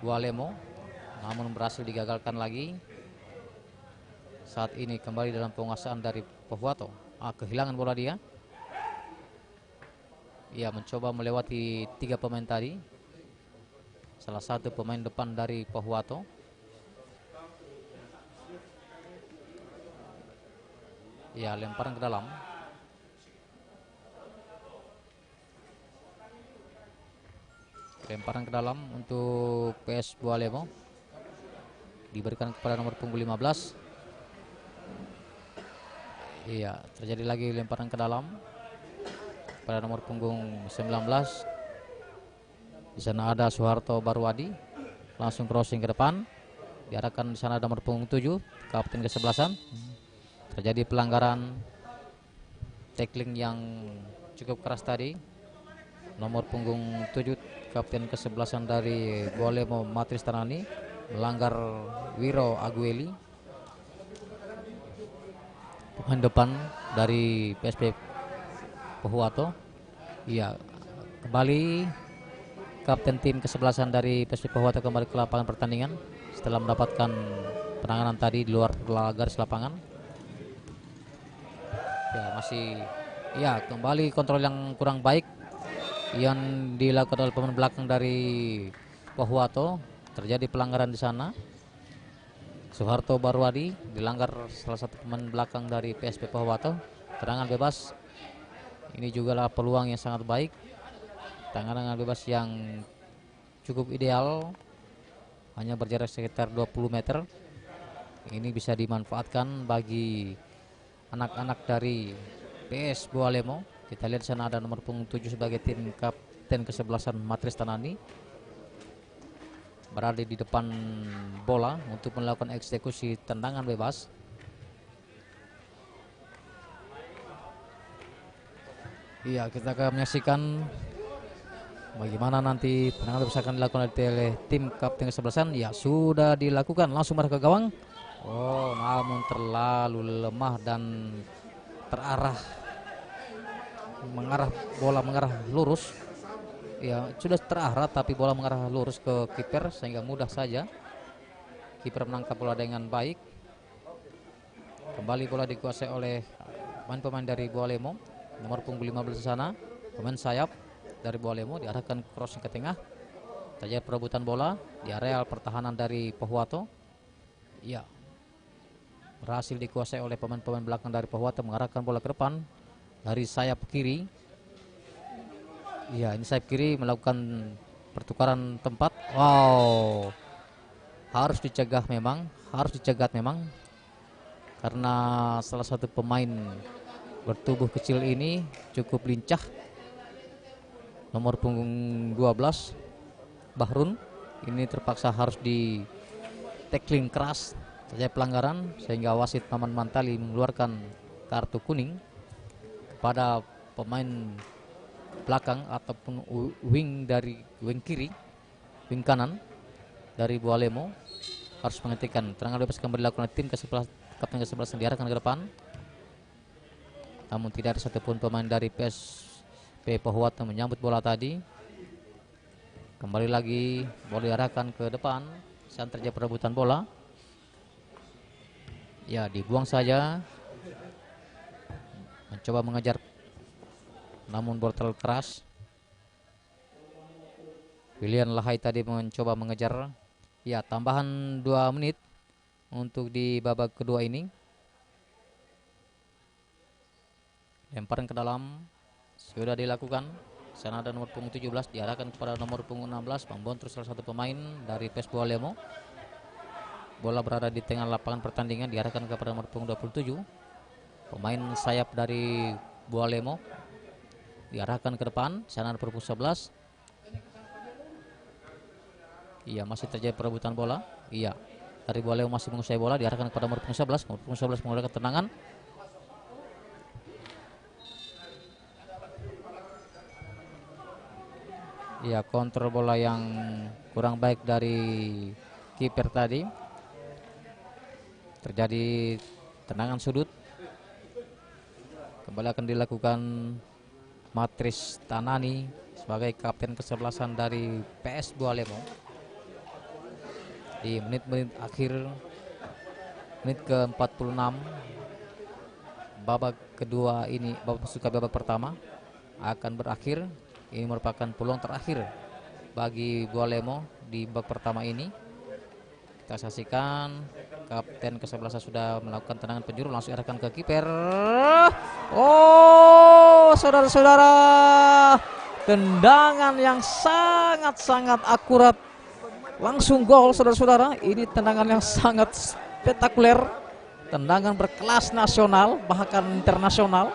Bualemo, namun berhasil digagalkan lagi. Saat ini kembali dalam penguasaan dari Pohuwato. Kehilangan bola dia. Ia mencoba melewati 3 pemain tadi. Salah satu pemain depan dari Pohuwato. Ya, lemparan ke dalam. Lemparan ke dalam untuk PS Bualemo, diberikan kepada nomor punggung 15. Iya, terjadi lagi lemparan ke dalam pada nomor punggung 19. Di sana ada Soeharto Barwadi, langsung crossing ke depan. Diarahkan di sana ada nomor punggung 7, kapten kesebelasan. Terjadi pelanggaran tackling yang cukup keras tadi. Nomor punggung 7, kapten kesebelasan dari Bualemo Matris Tanani, melanggar Wiro Agueli, pemain depan dari PSP Pohuwato. Iya, kembali kapten tim kesebelasan dari PSP Pohuwato kembali ke lapangan pertandingan setelah mendapatkan penanganan tadi di luar garis lapangan. Ya, masih kembali kontrol yang kurang baik yang dilakukan oleh pemain belakang dari Pohuwato. Terjadi pelanggaran di sana. Soeharto Barwadi dilanggar salah satu pemain belakang dari PSP Pohuwato. Tendangan bebas. Ini juga lah peluang yang sangat baik. Tendangan bebas yang cukup ideal, hanya berjarak sekitar 20 meter. Ini bisa dimanfaatkan bagi anak-anak dari PS Bualemo. Kita lihat di sana ada nomor punggung 7 sebagai tim kapten kesebelasan Matris Tanani, berada di depan bola untuk melakukan eksekusi tendangan bebas. Iya, kita akan menyaksikan bagaimana nanti tendangan bebas akan dilakukan oleh tim kapten kesebelasan. Ya, sudah dilakukan, langsung marah ke gawang. Oh, namun terlalu lemah dan bola mengarah lurus. Ya, sudah terarah tapi bola mengarah lurus ke kiper sehingga mudah saja kiper menangkap bola dengan baik. Kembali bola dikuasai oleh pemain-pemain dari Bualemo, nomor punggung 15 di sana, pemain sayap dari Bualemo, diarahkan crossing ke tengah. Terjadi perebutan bola di area pertahanan dari Pohuwato. Ya, berhasil dikuasai oleh pemain-pemain belakang dari Pohuwato, mengarahkan bola ke depan dari sayap kiri. Iya, ini sayap kiri melakukan pertukaran tempat. Wow, harus dicegat memang, karena salah satu pemain bertubuh kecil ini cukup lincah. Nomor punggung 12 Bahrun ini terpaksa harus di tackling keras terjadi pelanggaran sehingga wasit Maman Mantali mengeluarkan kartu kuning kepada pemain belakang ataupun wing kiri, wing kanan dari Bualemo. Harus menghentikan. Tendangan bebas kembali dilakukan tim kapten ke-11 yang diarahkan ke depan. Namun tidak ada satupun pemain dari PSP Pohuwato menyambut bola tadi. Kembali lagi bola diarahkan ke depan. Saat terjadi perebutan bola. Ya, dibuang saja. Mencoba mengejar, namun bola terlalu keras. Pilihan Lahai tadi mencoba mengejar. Ya, tambahan 2 menit untuk di babak kedua ini. Lemparan ke dalam sudah dilakukan. Sana ada nomor punggung 17 diarahkan kepada nomor punggung 16, membontrol salah satu pemain dari PES Bualemo. Bola berada di tengah lapangan pertandingan, diarahkan kepada nomor punggung 27. Pemain sayap dari Bualemo diarahkan ke depan. Sana ada punggung 11. Iya, masih terjadi perebutan bola. Iya, dari Bualemo masih menguasai bola, diarahkan kepada nomor punggung 11. Nomor punggung 11 menggunakan tendangan. Iya, kontrol bola yang kurang baik dari kiper tadi. Terjadi tendangan sudut. Kembali akan dilakukan Matris Tanani sebagai kapten ke-11 dari PS Bualemo. Di menit-menit akhir, menit ke-46 babak kedua ini, babak pertama akan berakhir. Ini merupakan peluang terakhir bagi Bualemo di babak pertama ini. Kita saksikan kapten ke-11 sudah melakukan tendangan penjuru, langsung arahkan ke kiper. Oh, saudara-saudara, tendangan yang sangat-sangat akurat, langsung gol, saudara-saudara. Ini tendangan yang sangat spektakuler, tendangan berkelas nasional bahkan internasional.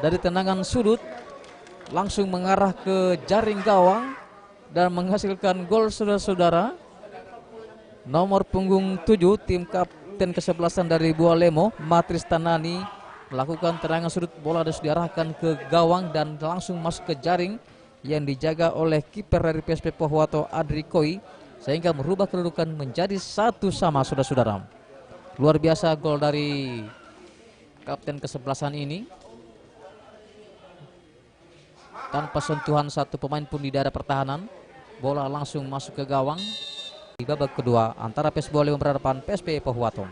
Dari tendangan sudut langsung mengarah ke jaring gawang dan menghasilkan gol, saudara-saudara. Nomor punggung 7 tim kapten ke-11 dari Bualemo, Matris Tanani, melakukan tendangan sudut, bola harus diarahkan ke gawang dan langsung masuk ke jaring yang dijaga oleh kiper dari PSP Pohuwato, Adri Koi, sehingga merubah kedudukan menjadi 1-1, saudara-saudara. Luar biasa gol dari kapten ke-11 ini. Tanpa sentuhan satu pemain pun di daerah pertahanan, bola langsung masuk ke gawang. Di babak kedua antara PES Bualemo berhadapan PSP Pohuwato.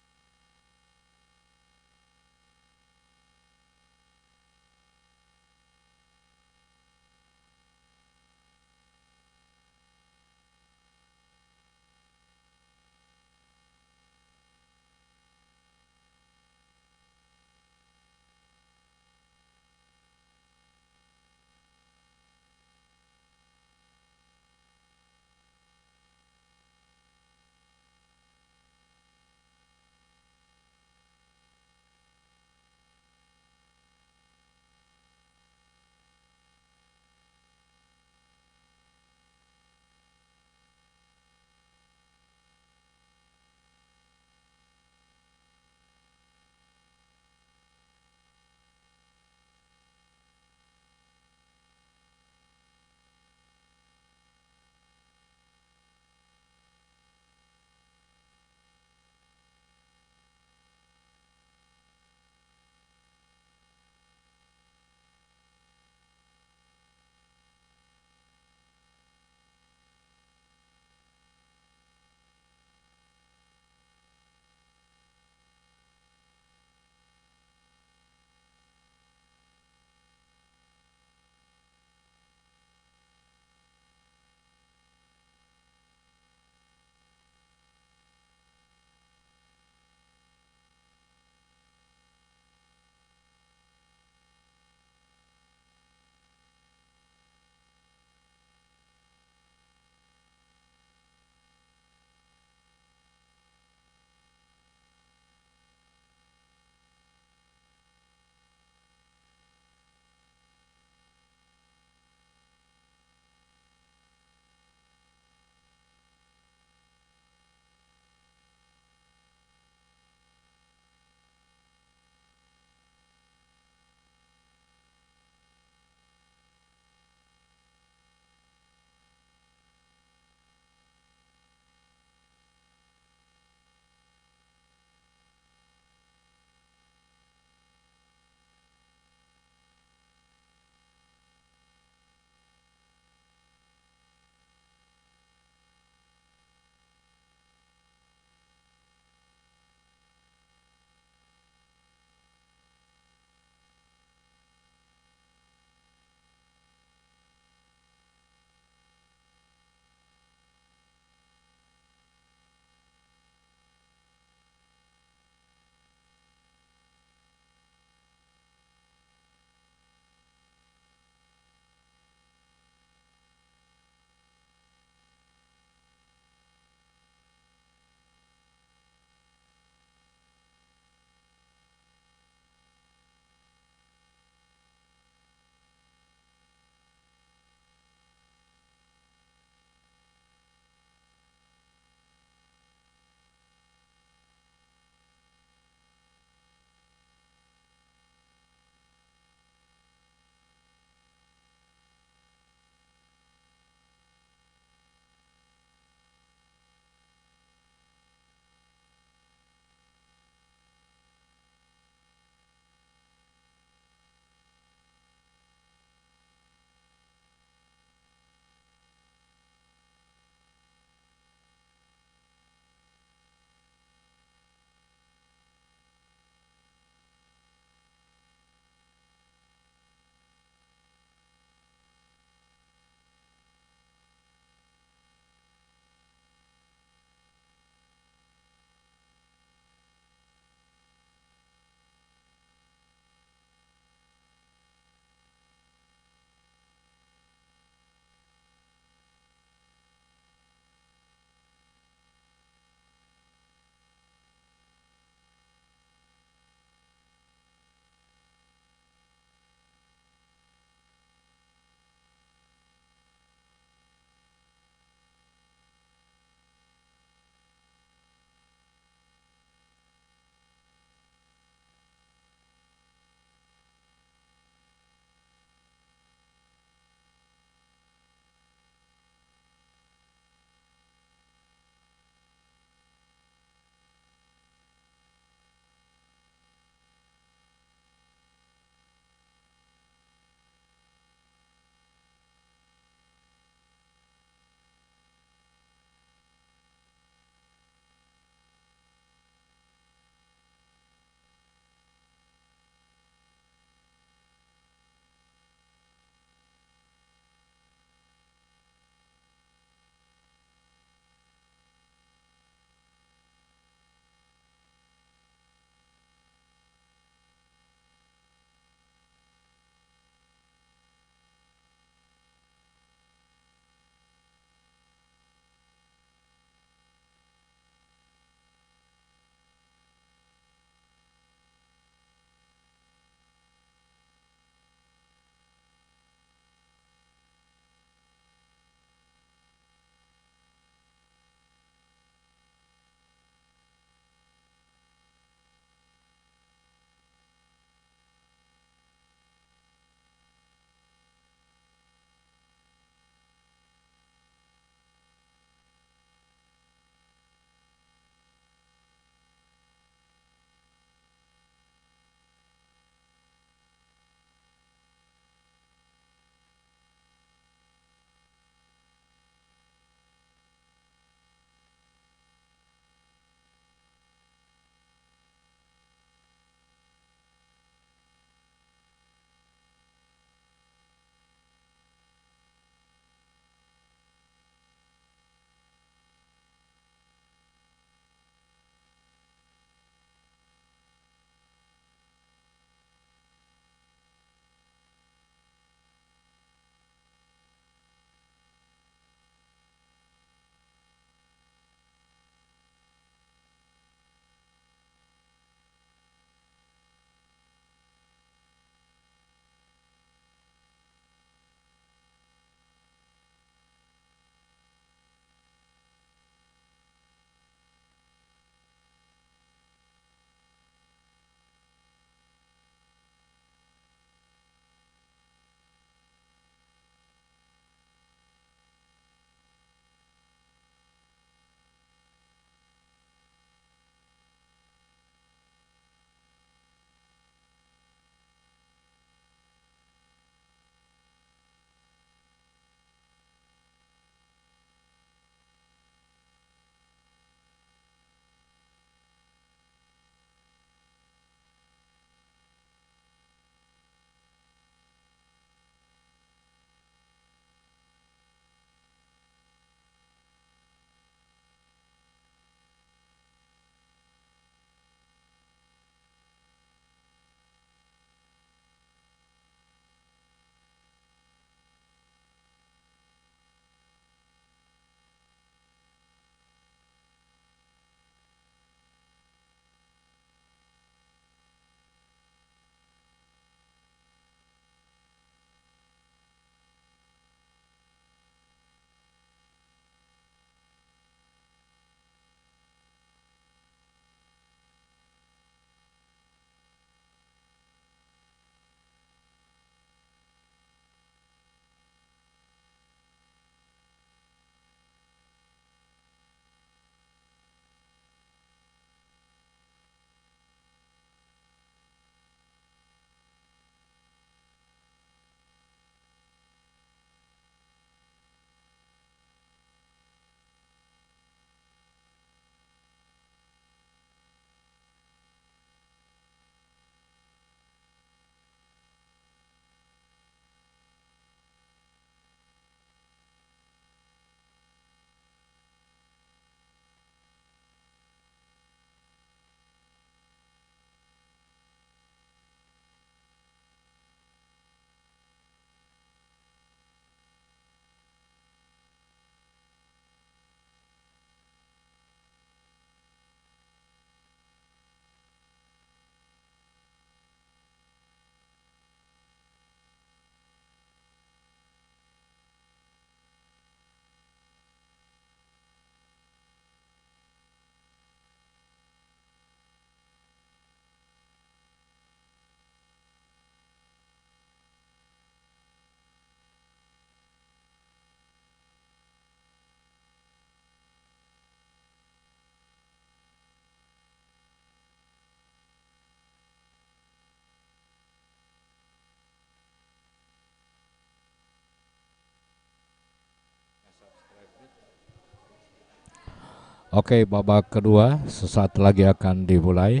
Oke, babak kedua sesaat lagi akan dimulai.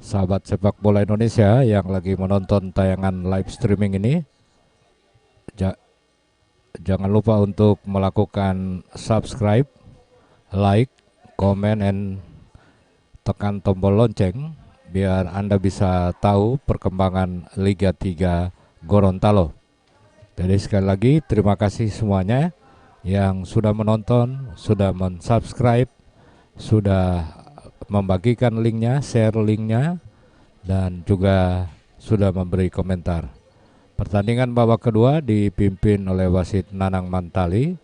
Sahabat sepak bola Indonesia yang lagi menonton tayangan live streaming ini, jangan lupa untuk melakukan subscribe, like, comment, and tekan tombol lonceng biar Anda bisa tahu perkembangan Liga 3 Gorontalo. Jadi sekali lagi terima kasih semuanya yang sudah menonton, sudah mensubscribe, sudah membagikan linknya, share linknya, dan juga sudah memberi komentar. Pertandingan babak kedua dipimpin oleh wasit Nanang Mantali.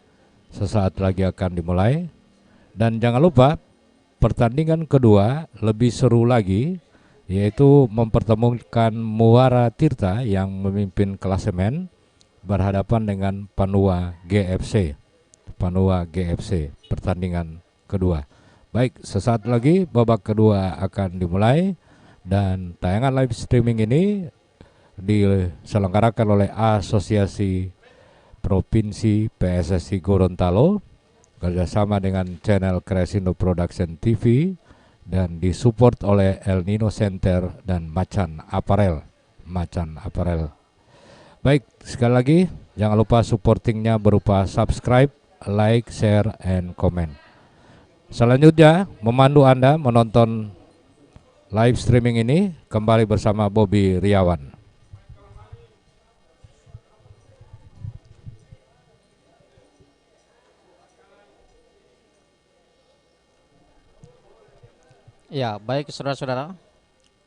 Sesaat lagi akan dimulai. Dan jangan lupa pertandingan kedua lebih seru lagi, yaitu mempertemukan Muara Tirta yang memimpin klasemen berhadapan dengan Panua GFC. Panua GFC pertandingan kedua. Baik, sesaat lagi babak kedua akan dimulai dan tayangan live streaming ini diselenggarakan oleh Asosiasi Provinsi PSSI Gorontalo kerjasama dengan channel Crescendo Production TV dan disupport oleh El Nino Center dan Macan Apparel. Macan Apparel. Baik, sekali lagi jangan lupa supportingnya berupa subscribe, like, share, and comment. Selanjutnya memandu Anda menonton live streaming ini kembali bersama Bobby Riawan. Ya, baik saudara-saudara.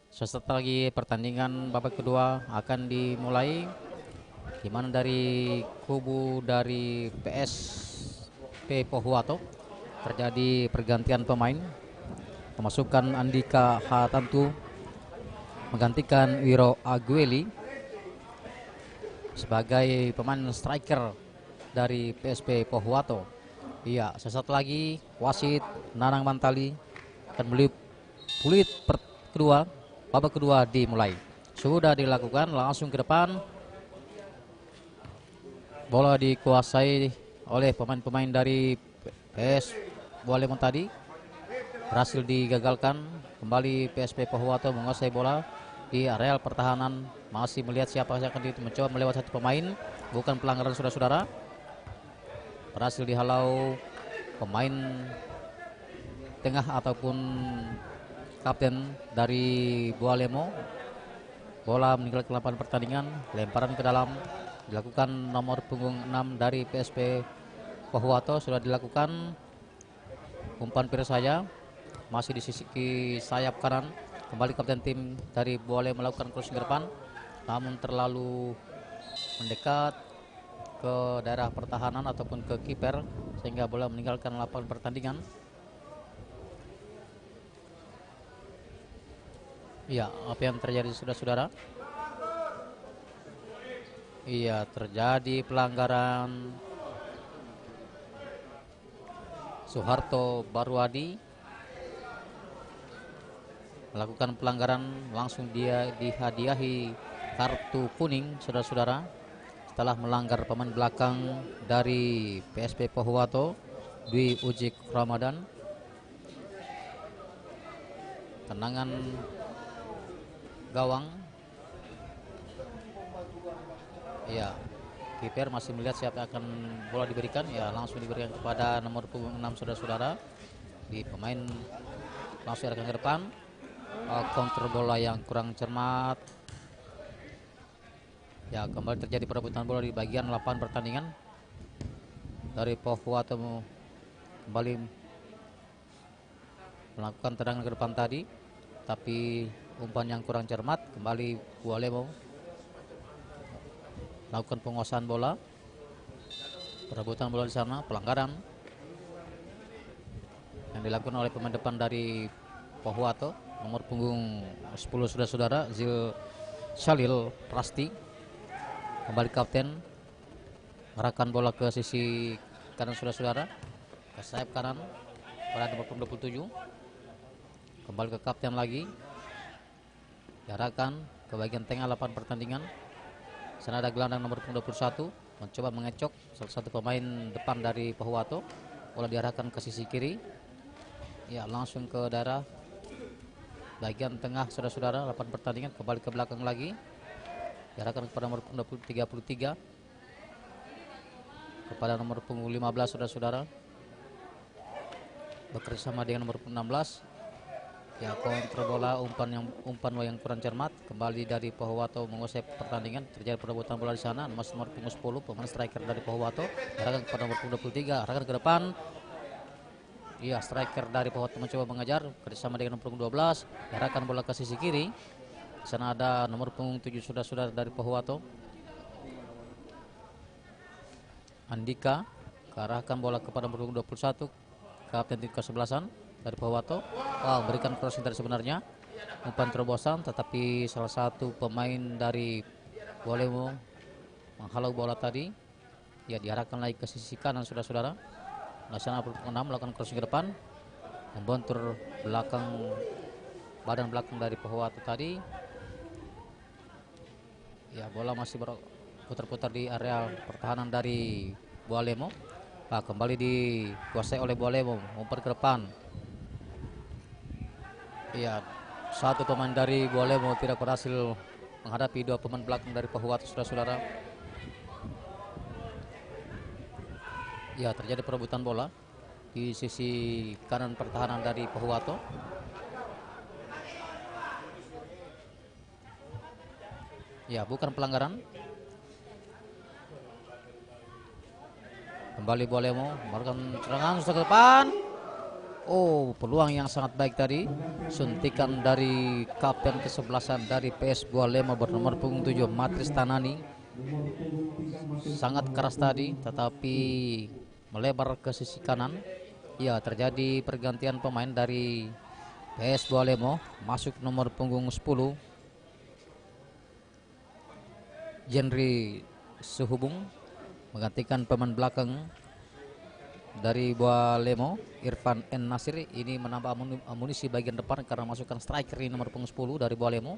Sesaat lagi pertandingan babak kedua akan dimulai, di mana dari kubu dari PSP Pohuwato terjadi pergantian pemain. Pemasukan Andika Hatantu menggantikan Wiro Agueli sebagai pemain striker dari PSP Pohuwato. Iya, sesaat lagi wasit Nanang Mantali akan babak kedua dimulai. Sudah dilakukan, langsung ke depan. Bola dikuasai oleh pemain-pemain dari PS Bualemon tadi. Berhasil digagalkan. Kembali PSP Pohuwato menguasai bola di areal pertahanan. Masih melihat siapa yang akan mencoba melewati satu pemain. Bukan pelanggaran saudara-saudara. Berhasil dihalau pemain tengah ataupun kapten dari Bualemo. Bola meninggalkan lapangan pertandingan, lemparan ke dalam dilakukan nomor punggung 6 dari PSP Pohuwato. Sudah dilakukan umpan pir saja, masih di sisi sayap kanan. Kembali kapten tim dari Bualemo melakukan crossing ke depan, namun terlalu mendekat ke daerah pertahanan ataupun ke kiper sehingga bola meninggalkan lapangan pertandingan. Iya, apa yang terjadi saudara-saudara? Iya, terjadi pelanggaran. Soeharto Barwadi melakukan pelanggaran, langsung dia dihadiahi kartu kuning saudara-saudara setelah melanggar pemain belakang dari PSP Pohuwato, Dwi Ujik Ramadan. Tendangan gawang. Ya, kiper masih melihat siapa akan bola diberikan. Ya, langsung diberikan kepada nomor punggung 6 saudara-saudara. Di pemain langsung akan ke depan. Counter bola yang kurang cermat. Ya, kembali terjadi perebutan bola di bagian lapangan pertandingan. Dari Pohuwato kembali melakukan tendangan ke depan tadi, tapi umpan yang kurang cermat. Kembali Bualemo melakukan penguasaan bola, perebutan bola di sana, pelanggaran yang dilakukan oleh pemain depan dari Pohuwato, nomor punggung 10 saudara-saudara, Zil Shalil Prasti. Kembali kapten mengarahkan bola ke sisi kanan saudara-saudara, ke sayap kanan pada nomor punggung 27. Kembali ke kapten lagi, diarahkan ke bagian tengah lapangan pertandingan. Sana ada gelandang nomor 21 mencoba mengecok salah satu pemain depan dari Pohuwato. Bola diarahkan ke sisi kiri, Ya, langsung ke daerah bagian tengah saudara-saudara. 8 pertandingan kembali ke belakang lagi. Diarahkan kepada nomor punggung 33 kepada nomor punggung 15 saudara-saudara. Bekerja sama dengan nomor punggung 16. Ya, kontrol bola, umpan yang kurang cermat. Kembali dari Pohuwato menguasai pertandingan. Terjadi perebutan bola di sana. Nomor punggung 10 pemain striker dari Pohuwato. Diarahkan kepada nomor punggung 23. Arahkan ke depan. Iya, striker dari Pohuwato mencoba mengejar kerjasama dengan nomor punggung 12. Diarahkan bola ke sisi kiri. Di sana ada nomor punggung 7 saudara-saudara dari Pohuwato. Andika arahkan bola kepada nomor punggung 21. Kapten tim ke-11 dari Pohuwato. Memberikan crossing dari sebenarnya. Umpan terobosan, tetapi salah satu pemain dari Bolemo menghalau bola tadi. Ya, diarahkan lagi ke sisi kanan saudara-saudara. Nasional 6 melakukan crossing ke depan. Membontur badan belakang dari Pohuwato tadi. Ya, bola masih berputar-putar di area pertahanan dari Bolemo. Kembali dikuasai oleh Bolemo. Umpan ke depan. Iya, satu pemain dari Bolemo tidak berhasil menghadapi dua pemain belakang dari Pohuwato saudara-saudara. Ya, terjadi perebutan bola di sisi kanan pertahanan dari Pohuwato. Ya, bukan pelanggaran. Kembali Bolemo melakukan serangan ke depan. Peluang yang sangat baik tadi. Suntikan dari kapten ke-11 dari PS Bolemo bernomor punggung 7 Matris Tanani. Sangat keras tadi, tetapi melebar ke sisi kanan. Ya, terjadi pergantian pemain dari PS Bolemo. Masuk nomor punggung 10 Jenry Suhubung menggantikan pemain belakang dari Bolemo, Irfan N. Nasir. Ini menambah amunisi bagian depan karena masukkan striker di nomor punggung 10 dari Bolemo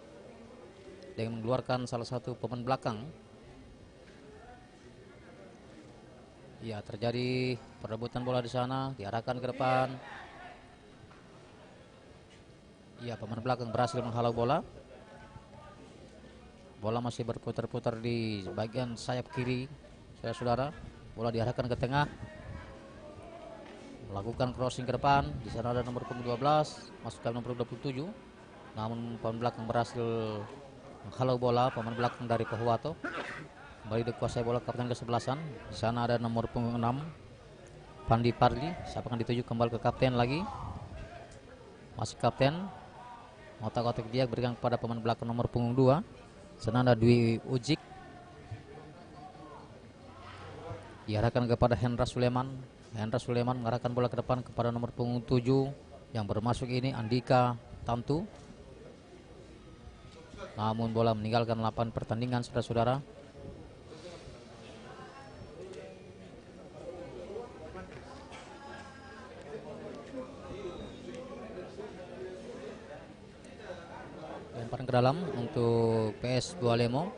dengan mengeluarkan salah satu pemain belakang. Ya, terjadi perebutan bola di sana, diarahkan ke depan. Ya, pemain belakang berhasil menghalau bola. Bola masih berputar-putar di bagian sayap kiri saudara-saudara. Bola diarahkan ke tengah. Melakukan crossing ke depan. Di sana ada nomor punggung 12, masukkan nomor 27. Namun pemain belakang berhasil menghalau bola, pemain belakang dari Pohuwato. Kembali dikuasai bola kapten ke-11. Di sana ada nomor punggung 6 Pandi Parli. Siapa akan dituju kembali ke kapten lagi. Masih kapten. Otak-otak dia berikan kepada pemain belakang nomor punggung 2. Sana ada Dwi Ujik. Diarahkan kepada Hendra Suleman. Hendra Suleman mengarahkan bola ke depan kepada nomor punggung 7 yang bermasuk ini Andika Tantu. Namun bola meninggalkan 8 pertandingan saudara-saudara. Lemparan ke dalam untuk PS Bolemo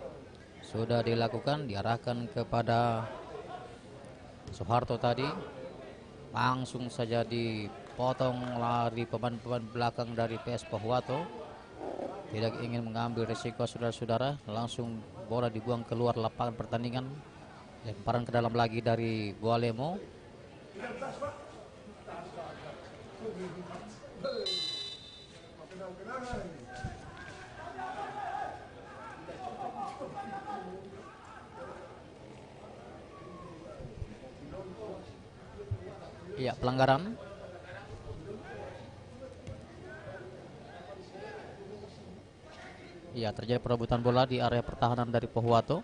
sudah dilakukan, diarahkan kepada Soeharto tadi. Langsung saja dipotong lari pemain-pemain belakang dari PS Pohuwato. Tidak ingin mengambil resiko saudara-saudara. Langsung bola dibuang keluar lapangan pertandingan. Lemparan ke dalam lagi dari Bolemo. Iya, pelanggaran. Iya, terjadi perebutan bola di area pertahanan dari Pohuwato.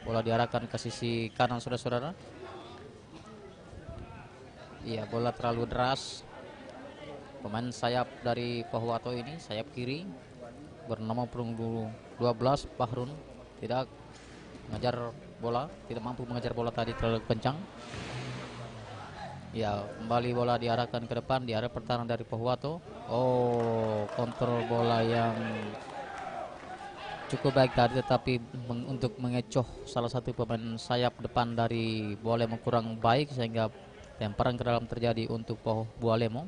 Bola diarahkan ke sisi kanan saudara-saudara. Iya, bola terlalu deras. Pemain sayap dari Pohuwato ini, sayap kiri bernama punggung 12 Bahrun, tidak mengejar bola, tidak mampu mengejar bola tadi, terlalu kencang. Ya, kembali bola diarahkan ke depan di area pertahanan dari Pohuwato. Kontrol bola yang cukup baik tadi, tetapi untuk mengecoh salah satu pemain sayap depan dari Bolemo kurang baik sehingga Lemparan ke dalam terjadi untuk Bualemo.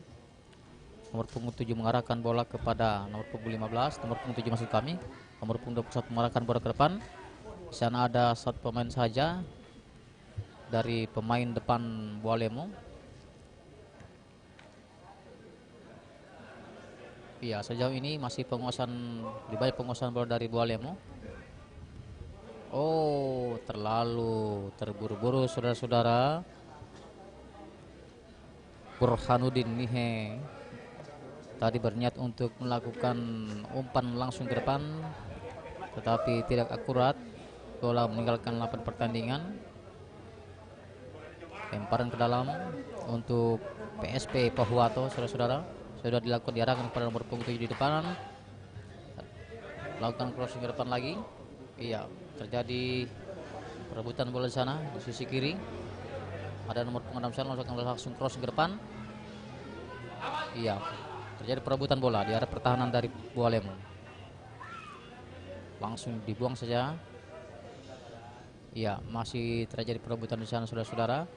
Nomor punggung 7 mengarahkan bola kepada nomor punggung 15. Nomor punggung 7 masuk kami. Nomor punggung 21 mengarahkan bola ke depan. Di sana ada satu pemain saja dari pemain depan Bualemo. Iya, sejauh ini masih lebih banyak penguasaan bola dari Bualemo. Oh, terlalu terburu-buru saudara-saudara. Burhanuddin Nihe tadi berniat untuk melakukan umpan langsung ke depan, tetapi tidak akurat. Bola meninggalkan lapangan pertandingan. Lemparan ke dalam untuk PSP Pohuwato, saudara-saudara. Sudah dilakukan diarahkan kepada nomor punggung 7 di depan. Lakukan crossing ke depan lagi. Iya, terjadi perebutan bola di sana di sisi kiri. Ada nomor punggung 6 sana langsung crossing ke depan. Iya, terjadi perebutan bola di arah pertahanan dari Bualemo. Langsung dibuang saja. Iya, masih terjadi perebutan di sana saudara-saudara.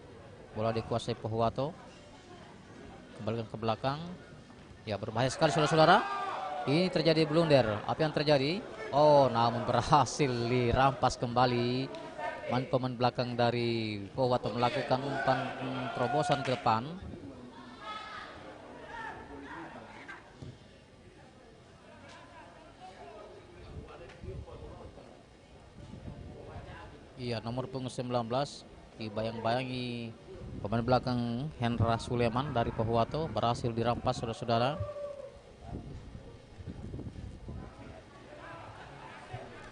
Bola dikuasai Pohuwato. Kembalikan ke belakang. Ya, berbahaya sekali saudara-saudara. Ini terjadi blunder. Apa yang terjadi? Oh, namun berhasil dirampas kembali. Pemain belakang dari Pohuwato melakukan umpan terobosan ke depan. Iya, nomor punggung 19 dibayang-bayangi pemain belakang Hendra Suleman dari Pohuwato berhasil dirampas saudara-saudara.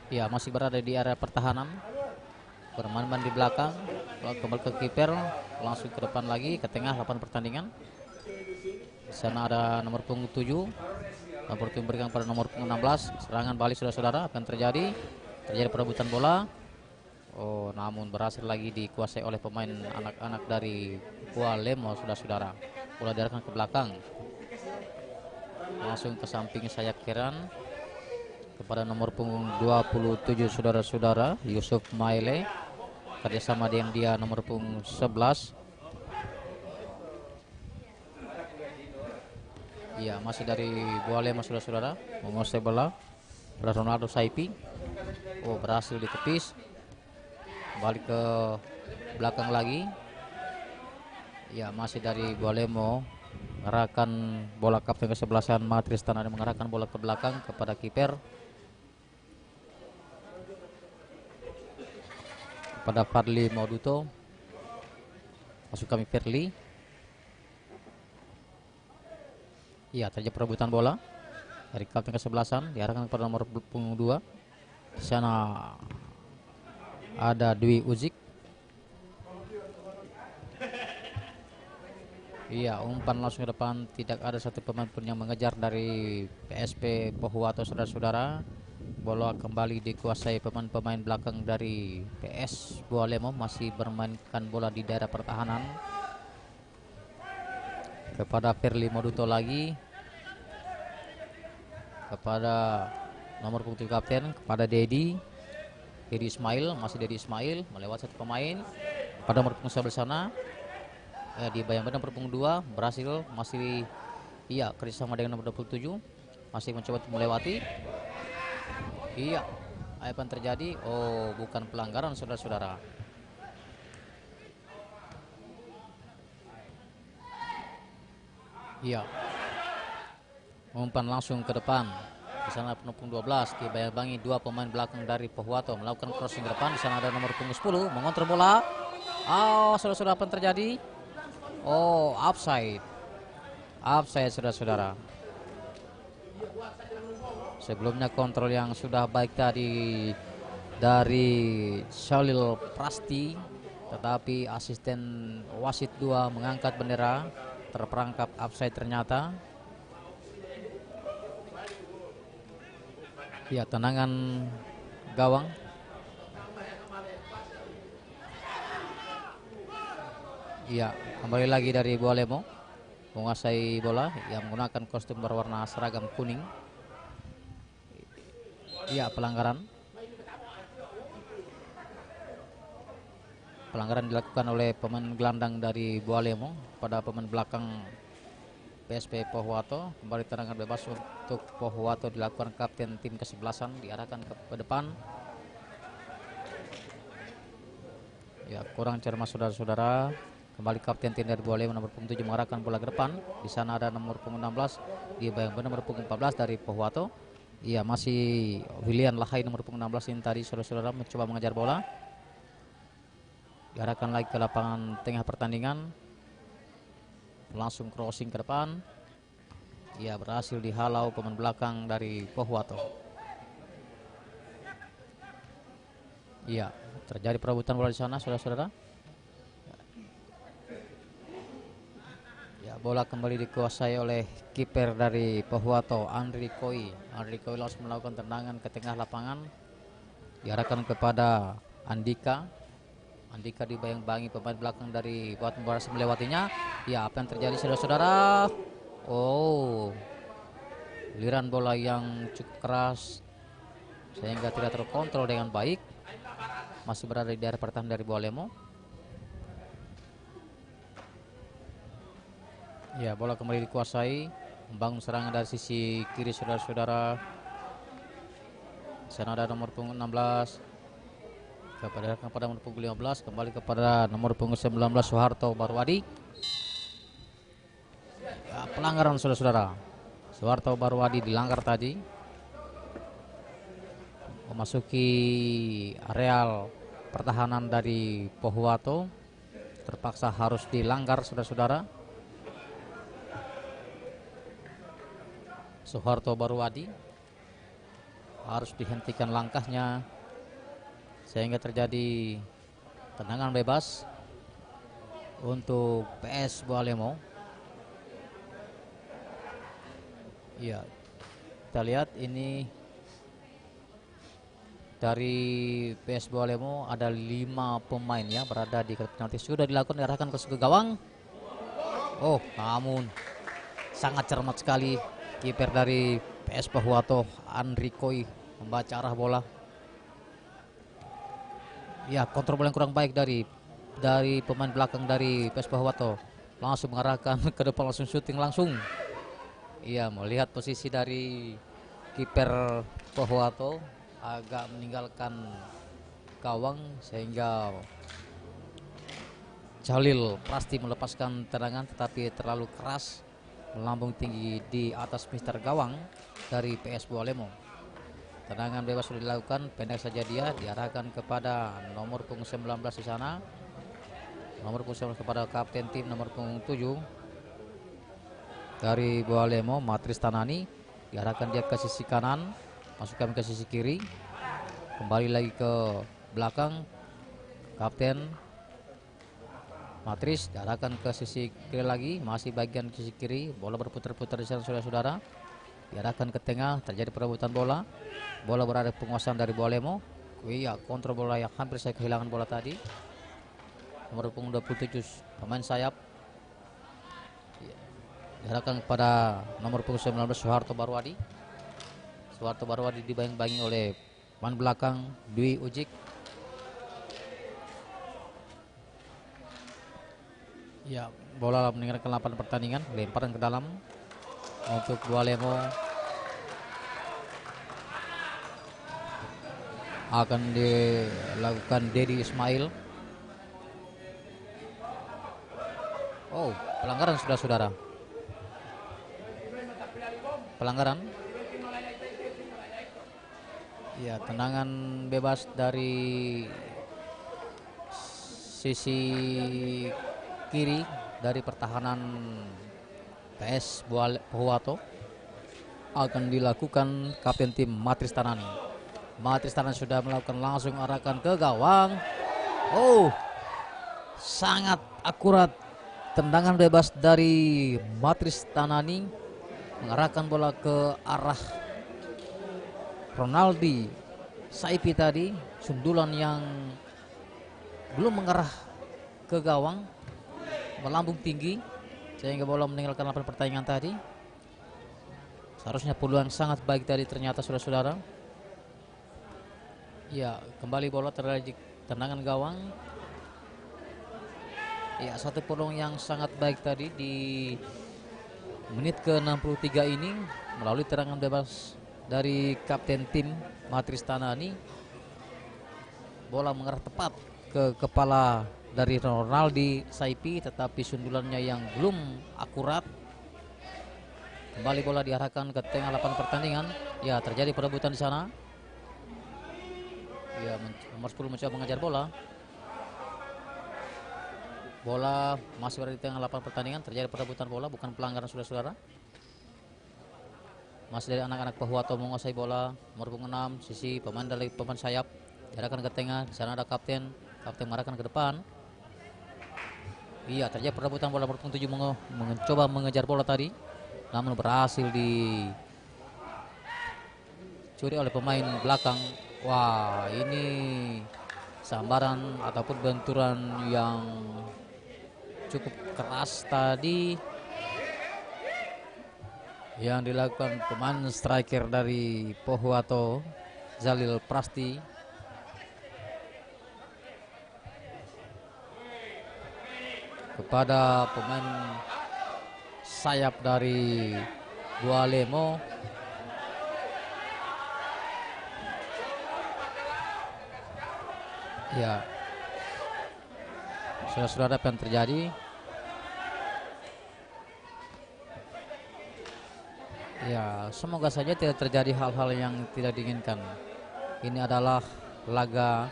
Ya, masih berada di area pertahanan. Bermain-main di belakang. Kembali ke kiper, langsung ke depan lagi ke tengah lapangan pertandingan. Di sana ada nomor punggung 7. Nomor punggung berikan pada nomor punggung 16. Serangan balik saudara-saudara akan terjadi. Terjadi perebutan bola. Oh, namun berhasil lagi dikuasai oleh pemain anak-anak dari Bualemo saudara-saudara. Bola diarahkan ke belakang. Langsung ke samping sayap kiran kepada nomor punggung 27 saudara-saudara, Yusuf Maile. Kerjasama dengan dia nomor punggung 11. Iya, masih dari Bualemo saudara-saudara. Menguasai bola pada Ronaldo Saipi. Oh, berhasil ditepis. Balik ke belakang lagi. Ya, masih dari Bualemo mengarahkan bola kapten kesebelasan Matristan ada mengarahkan bola ke belakang kepada kiper, pada Fadli Mauduto. Masuk kami Firly. Iya, terjadi perebutan bola dari kapten kesebelasan diarahkan kepada nomor punggung 2. Di sana ada Dwi Uzik. Iya, umpan langsung ke depan, tidak ada satu pemain pun yang mengejar dari PSP Pohuwato saudara-saudara. Bola kembali dikuasai pemain-pemain belakang dari PS Bualemo, masih bermainkan bola di daerah pertahanan. Kepada Firly Moduto lagi. Kepada nomor punggung 3 kapten, kepada Dedi Ismail, masih Dedi Ismail melewati satu pemain pada nomor punggung 11 sana. Di bayang-bayang nomor punggung 2 berhasil, masih iya kerjasama dengan nomor 27, masih mencoba untuk melewati. Iya, apa yang terjadi? Oh, bukan pelanggaran saudara-saudara. Iya, umpan langsung ke depan. Di sana punggung 12 dibayang-bayangi dua pemain belakang dari Pohuwato melakukan crossing ke depan. Di sana ada nomor punggung 10 mengontrol bola. Oh, saudara-saudara, apa yang terjadi? Oh, offside. Offside saudara-saudara. Sebelumnya kontrol yang sudah baik tadi dari Shalil Prasti, tetapi asisten wasit 2 mengangkat bendera, terperangkap offside ternyata. Ya, tendangan gawang. Ya, kembali lagi dari Bualemo menguasai bola yang menggunakan kostum berwarna seragam kuning. Ya, pelanggaran. pelanggaran dilakukan oleh pemain gelandang dari Bualemo pada pemain belakang PSP Pohuwato. Kembali tendangan bebas untuk Pohuwato dilakukan kapten tim kesebelasan, diarahkan ke depan. Ya, kurang cermat saudara-saudara. Kembali kapten tim dari Bualemo nomor punggung 7 mengarahkan bola ke depan. Di sana ada nomor punggung 16 di bayang nomor punggung 14 dari Pohuwato. Iya, masih William Lahai nomor punggung 16 ini tadi saudara-saudara mencoba mengejar bola. Diarahkan lagi ke lapangan tengah pertandingan. Langsung crossing ke depan. Ia berhasil dihalau pemain belakang dari Pohuwato. Iya, terjadi perebutan bola di sana saudara-saudara. Ya, bola kembali dikuasai oleh kiper dari Pohuwato, Andri Koi. Andri Koi langsung melakukan tendangan ke tengah lapangan. Diarahkan kepada Andika. Andika dibayang-bayangi pemain belakang dari Buat Mubarak melewatinya. Ya, apa yang terjadi saudara-saudara? Oh, aliran bola yang cukup keras sehingga tidak terkontrol dengan baik. Masih berada di daerah pertahanan dari Bualemo. Ya, bola kembali dikuasai. Membangun serangan dari sisi kiri saudara-saudara. Sana ada nomor punggung 16. Kepada nomor punggung 15. Kembali kepada nomor punggung 19 Soeharto Barwadi. Ya, pelanggaran saudara-saudara. Soeharto Barwadi dilanggar tadi. Memasuki areal pertahanan dari Pohuwato. Terpaksa harus dilanggar saudara-saudara. Soeharto Barwadi harus dihentikan langkahnya sehingga terjadi tendangan bebas untuk PS Bualemo. Ya, kita lihat ini dari PS Bualemo ada 5 pemain ya berada di kotak penalti. Sudah dilakukan, diarahkan ke gawang. Oh, namun sangat cermat sekali kiper dari PS Pohuwato, Andri Koi, membaca arah bola. Ya, kontrol bola yang kurang baik dari pemain belakang dari PS Pohuwato. Langsung mengarahkan ke depan, langsung syuting langsung. Iya, melihat posisi dari kiper Pohuwato agak meninggalkan gawang sehingga Jalil pasti melepaskan tendangan tetapi terlalu keras, melambung tinggi di atas mister gawang dari PS Bualemo. Tendangan bebas sudah dilakukan, pendek saja dia, diarahkan kepada nomor punggung 19 di sana. Nomor punggung 19 kepada kapten tim nomor punggung 7 dari Bualemo, Matris Tanani. Diarahkan dia ke sisi kanan, masukkan ke sisi kiri. Kembali lagi ke belakang, kapten Matris diarahkan ke sisi kiri lagi, masih bagian sisi kiri, bola berputar-putar di sana saudara-saudara. Diarahkan ke tengah, terjadi perebutan bola. Bola berada di penguasaan dari Bualemo. Iya, kontrol bola yang hampir saya kehilangan bola tadi. Nomor punggung 27 pemain sayap. Diarahkan kepada nomor punggung 19 Soeharto Barwadi. Soeharto Barwadi dibayang-bayangi oleh pemain belakang Dwi Ujik. Ya, bola meninggalkan lapangan pertandingan, lemparan ke dalam untuk Bualemo. Akan dilakukan Dedi Ismail. Oh, pelanggaran saudara-saudara. Pelanggaran. Ya, tendangan bebas dari sisi kiri dari pertahanan PS Pohuwato akan dilakukan kapten tim Matris Tanani. Matris Tanani sudah melakukan, langsung arahkan ke gawang. Oh, sangat akurat tendangan bebas dari Matris Tanani, mengarahkan bola ke arah Ronaldi Saipi tadi. Sundulan yang belum mengarah ke gawang, melambung tinggi sehingga bola meninggalkan lapangan pertandingan tadi. Seharusnya peluang sangat baik tadi, ternyata saudara-saudara. Ya, kembali bola terjadi tendangan gawang. Ya, satu peluang yang sangat baik tadi di menit ke-63 ini melalui tendangan bebas dari kapten tim Matristanani. Bola mengarah tepat ke kepala dari Ronaldi Saipi, tetapi sundulannya yang belum akurat. Kembali bola diarahkan ke tengah lapangan pertandingan. Ya, terjadi perebutan di sana. Ya, nomor 10 mencoba mengejar bola. Bola masih berada di tengah lapangan pertandingan. Terjadi perebutan bola, bukan pelanggaran saudara-saudara. Masih dari anak-anak Pohuwato menguasai bola. Nomor 6 sisi pemain dari pemain sayap. Diarahkan ke tengah. Di sana ada kapten mengarahkan ke depan. Iya, terjadi perebutan bola. Nomor 7 mencoba mengejar bola tadi, namun berhasil dicuri oleh pemain belakang. Wah, ini sambaran ataupun benturan yang cukup keras tadi yang dilakukan pemain striker dari Pohuwato, Zalil Prasti. Kepada pemain sayap dari Bualemo. Ya, saudara-saudara, apa yang terjadi? Ya, semoga saja tidak terjadi hal-hal yang tidak diinginkan. Ini adalah laga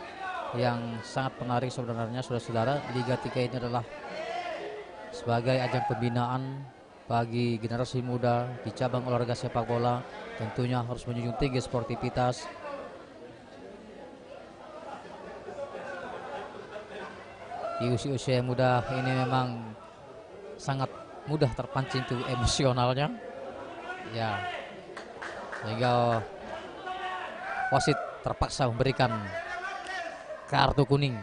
yang sangat menarik sebenarnya, saudara-saudara. Liga 3 ini adalah sebagai ajang pembinaan bagi generasi muda di cabang olahraga sepak bola. Tentunya harus menjunjung tinggi sportivitas. Di usia-usia muda ini memang sangat mudah terpancing tuh emosionalnya. Ya, sehingga wasit terpaksa memberikan kartu kuning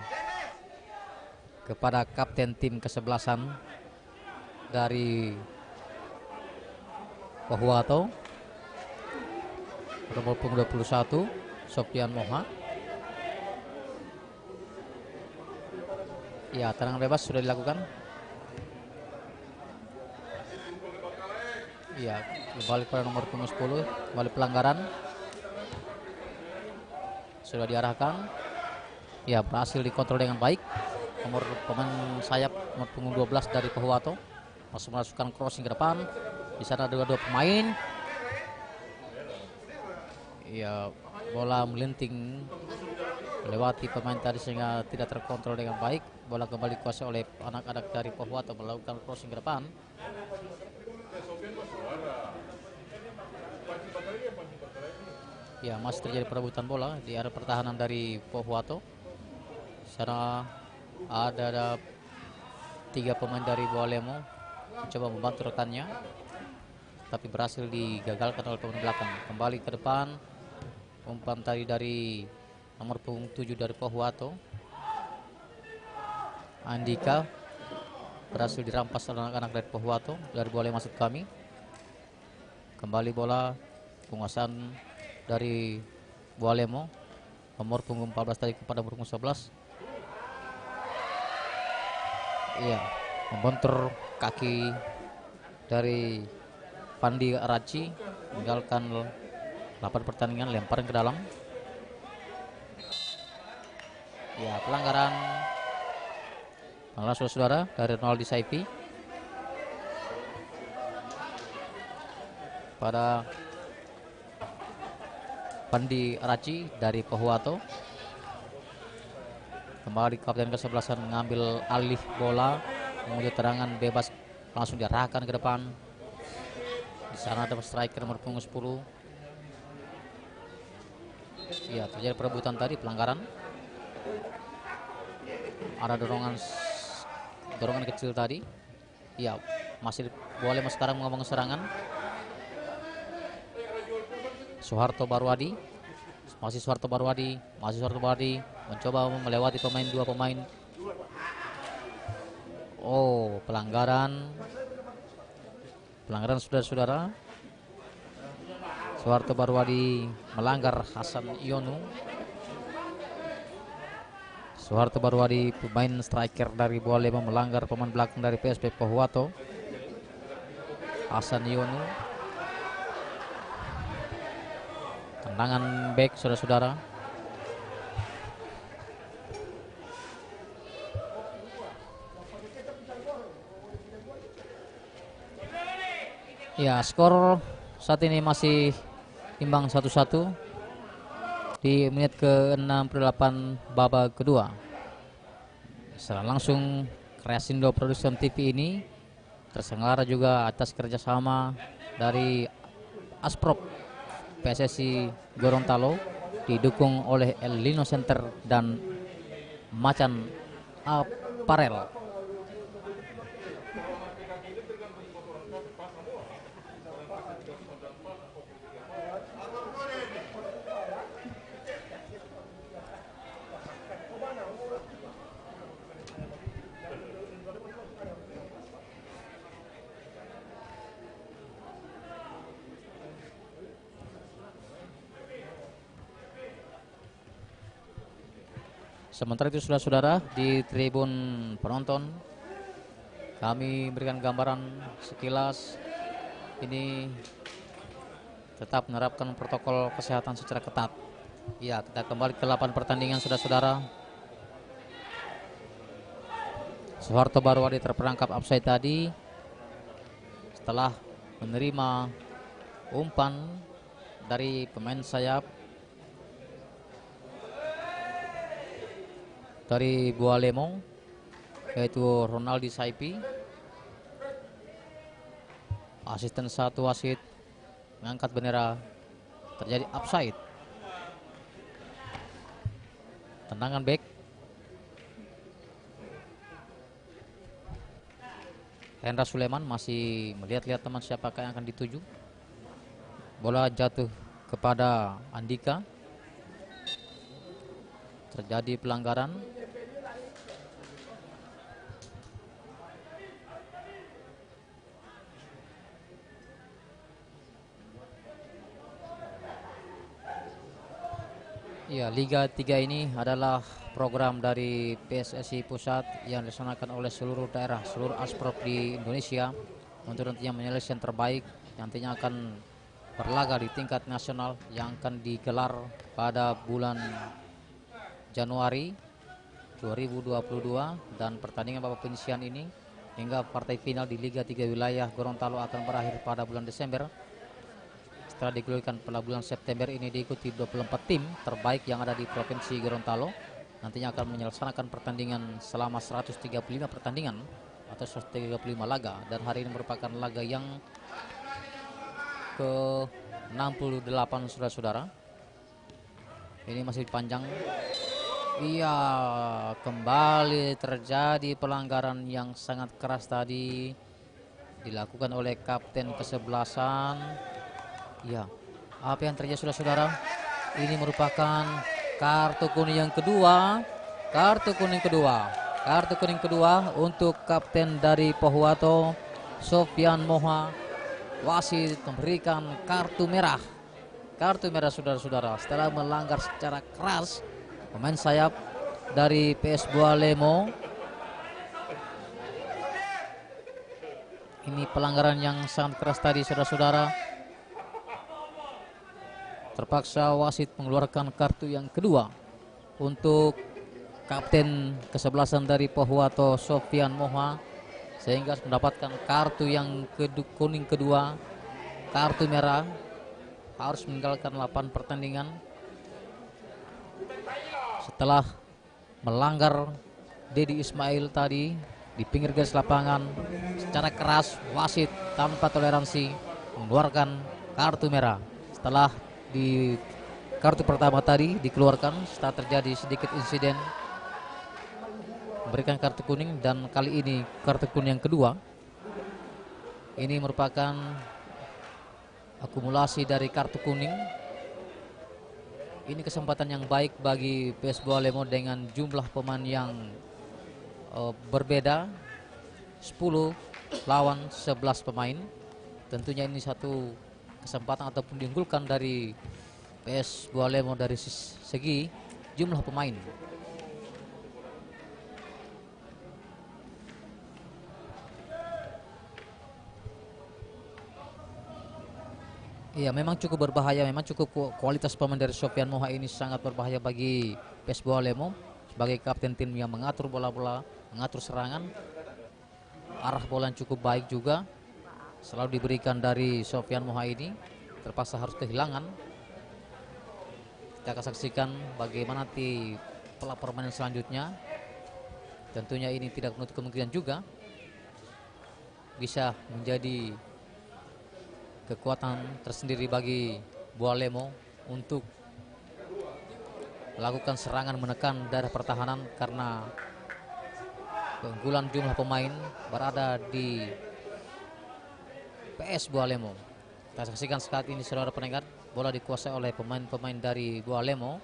kepada kapten tim kesebelasan dari Pohuwato, nomor 21 Sofian Moha. Ya, tendangan bebas sudah dilakukan. Ya, kembali pada nomor 10, kembali pelanggaran. Sudah diarahkan. Ya, berhasil dikontrol dengan baik. Nomor pemain sayap nomor punggung 12 dari Pohuwato masuk memasukkan crossing ke depan. Di sana ada dua pemain. Ya, bola melinting melewati pemain tadi sehingga tidak terkontrol dengan baik. Bola kembali dikuasai oleh anak-anak dari Pohuwato melakukan crossing ke depan. Ya, masih terjadi perebutan bola di area pertahanan dari Pohuwato. Sana ada 3 pemain dari Bualemo mencoba membantu rekannya, tapi berhasil digagalkan oleh pemain belakang. Kembali ke depan, umpan tadi dari nomor punggung 7 dari Pohuwato, Andika, berhasil dirampas oleh anak-anak dari Pohuwato. Dari Bualemo masuk kami. Kembali bola penguasaan dari Bualemo, nomor punggung 14 tadi kepada nomor punggung 11. Iya, membentur kaki dari Pandi Araci, meninggalkan lapangan pertandingan, lemparan ke dalam. Ya, pelanggaran saudara dari Ronaldi Saipi pada Pandi Araci dari Pohuwato. Kembali kapten kesebelasan mengambil alih bola menuju tendangan bebas, langsung diarahkan ke depan. Di sana ada striker nomor punggung 10. Ya, terjadi perebutan tadi, pelanggaran. Ada dorongan kecil tadi. Ya, masih boleh sekarang mengomong serangan. Soeharto Barwadi mencoba melewati dua pemain. Oh, pelanggaran saudara-saudara. Soeharto Barwadi melanggar Hasan Ionu. Soeharto Barwadi, pemain striker dari Bualemo, melanggar pemain belakang dari PSP Pohuwato. Hasan Yono. Tendangan back saudara-saudara. Ya, skor saat ini masih imbang 1-1 di menit ke-68 babak kedua. Secara langsung Kreasindo Production TV ini terselenggara juga atas kerjasama dari Asprop PSSI Gorontalo, didukung oleh El Lino Center dan Macan Apparel. Sementara itu saudara-saudara di tribun penonton, kami berikan gambaran sekilas. Ini tetap menerapkan protokol kesehatan secara ketat. Ya, kita kembali ke 8 pertandingan saudara-saudara. Soeharto Barwadi terperangkap offside tadi setelah menerima umpan dari pemain sayap dari Bualemo, yaitu Ronaldi Saipi. Asisten satu wasit mengangkat bendera, terjadi offside. Tendangan back. Hendra Suleman masih melihat-lihat teman siapakah yang akan dituju. Bola jatuh kepada Andika. Terjadi pelanggaran. Ya, Liga 3 ini adalah program dari PSSI Pusat yang dilaksanakan oleh seluruh daerah, seluruh asprop di Indonesia untuk nantinya menyeleksi yang terbaik yang nantinya akan berlaga di tingkat nasional yang akan digelar pada bulan Januari 2022, dan pertandingan babak penyisihan ini hingga partai final di Liga 3 wilayah Gorontalo akan berakhir pada bulan Desember. Setelah digulirkan pada bulan September ini diikuti 24 tim terbaik yang ada di Provinsi Gorontalo. Nantinya akan menyelesaikan pertandingan selama 135 pertandingan atau 135 laga, dan hari ini merupakan laga yang ke-68 saudara-saudara. Ini masih panjang. Iya, kembali terjadi pelanggaran yang sangat keras tadi dilakukan oleh kapten kesebelasan. Ya, apa yang terjadi saudara-saudara? Ini merupakan kartu kuning yang kedua. Kartu kuning kedua untuk kapten dari Pohuwato, Sofyan Moha. Wasit memberikan kartu merah. Kartu merah saudara-saudara setelah melanggar secara keras pemain sayap dari PS Bualemo. Ini pelanggaran yang sangat keras tadi saudara-saudara. Terpaksa wasit mengeluarkan kartu yang kedua untuk kapten kesebelasan dari Pohuwato, Sofyan Moha, sehingga mendapatkan kartu yang kuning kedua, kartu merah, harus meninggalkan 8 pertandingan setelah melanggar Dedi Ismail tadi di pinggir garis lapangan secara keras. Wasit tanpa toleransi mengeluarkan kartu merah setelah di kartu pertama tadi dikeluarkan setelah terjadi sedikit insiden memberikan kartu kuning, dan kali ini kartu kuning yang kedua. Ini merupakan akumulasi dari kartu kuning. Ini kesempatan yang baik bagi PS Bualemo dengan jumlah pemain yang berbeda, 10 lawan 11 pemain. Tentunya ini satu kesempatan ataupun diunggulkan dari PS Bualemo dari segi jumlah pemain. Iya, memang cukup berbahaya. Memang cukup kualitas pemain dari Sofyan Moha ini sangat berbahaya bagi PES Boalemo sebagai kapten tim yang mengatur bola-bola, mengatur serangan. Arah bola yang cukup baik juga selalu diberikan dari Sofyan Moha ini. Terpaksa harus kehilangan. Kita akan saksikan bagaimana nanti pola permainan selanjutnya. Tentunya ini tidak menutup kemungkinan juga bisa menjadi kekuatan tersendiri bagi Boalemo untuk melakukan serangan menekan daerah pertahanan karena keunggulan jumlah pemain berada di PS Boalemo. Kita saksikan saat ini saudara pendengar, bola dikuasai oleh pemain-pemain dari Boalemo,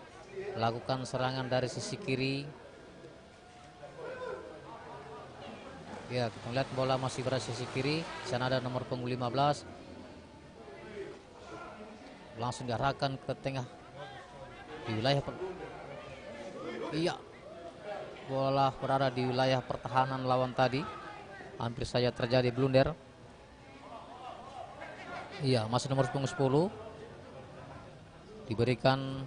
melakukan serangan dari sisi kiri. Ya, kita lihat bola masih berada di sisi kiri. Di sana ada nomor punggung 15. Langsung diarahkan ke tengah di wilayah iya, bola berada di wilayah pertahanan lawan tadi, hampir saja terjadi blunder. Iya, masih nomor punggung 10 diberikan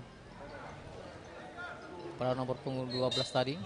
pada nomor punggung 12 tadi.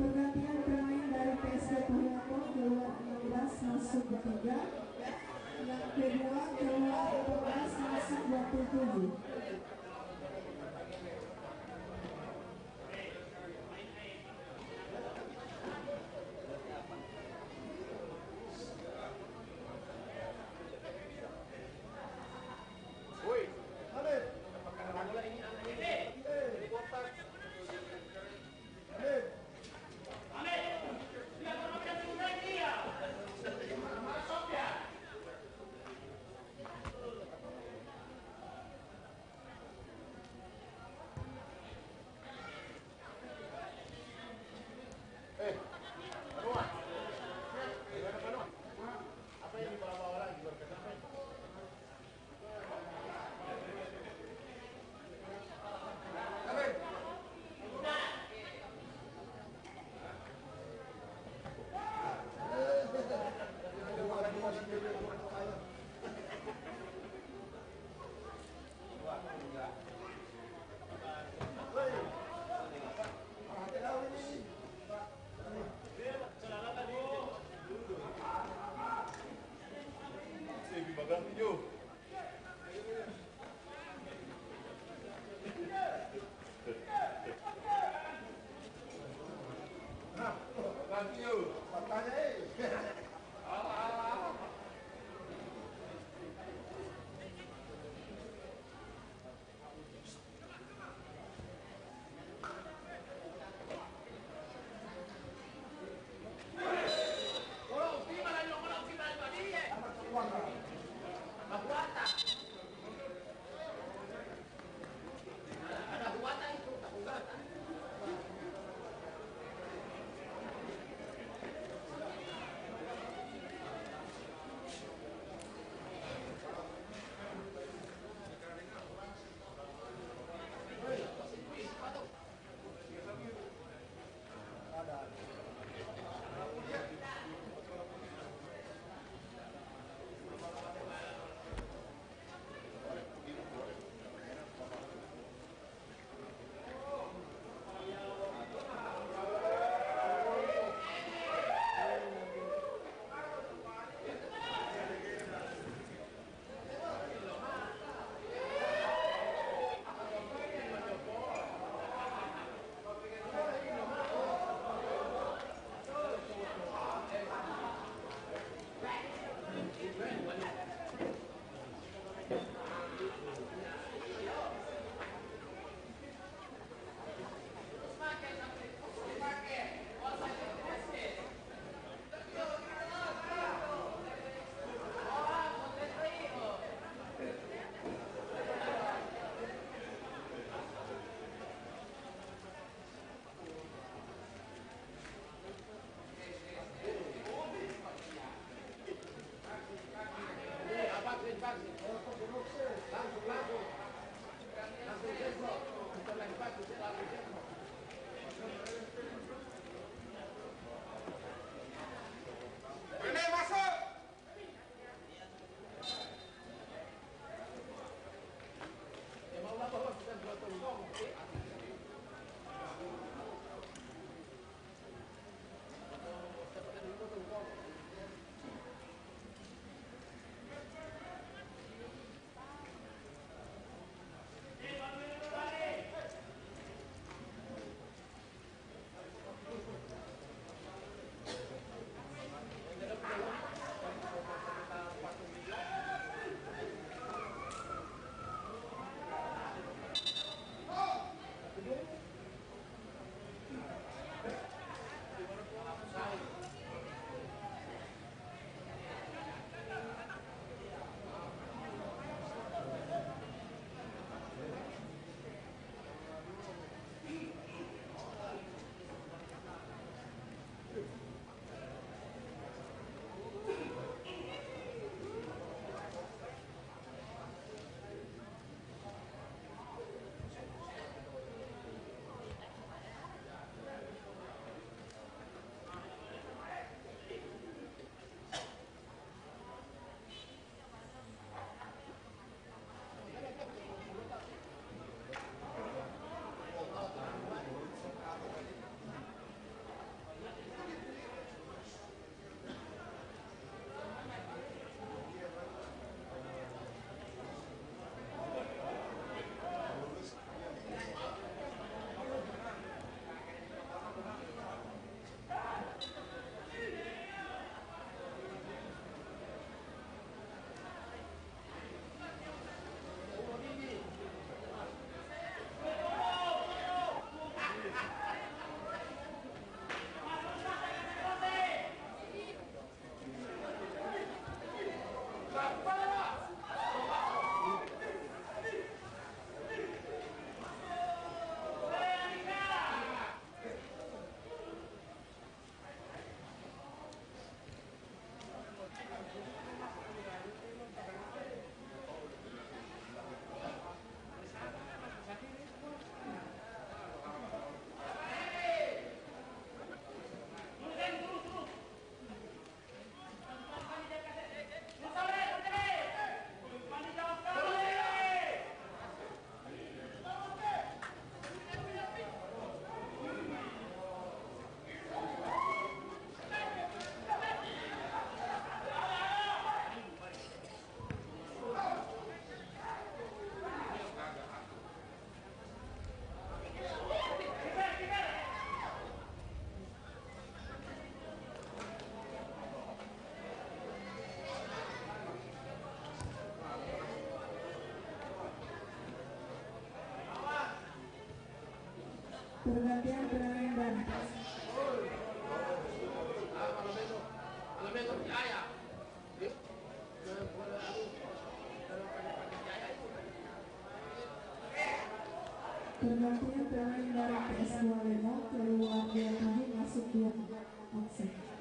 Pergantian pemain dari PSB Purwokerto keluar 16 masuk 23, yang kedua keluar 14 masuk 27. Pergantian Penandan. Pergantian pemain dari PS Walemo keluar 27 masuk 2 offset.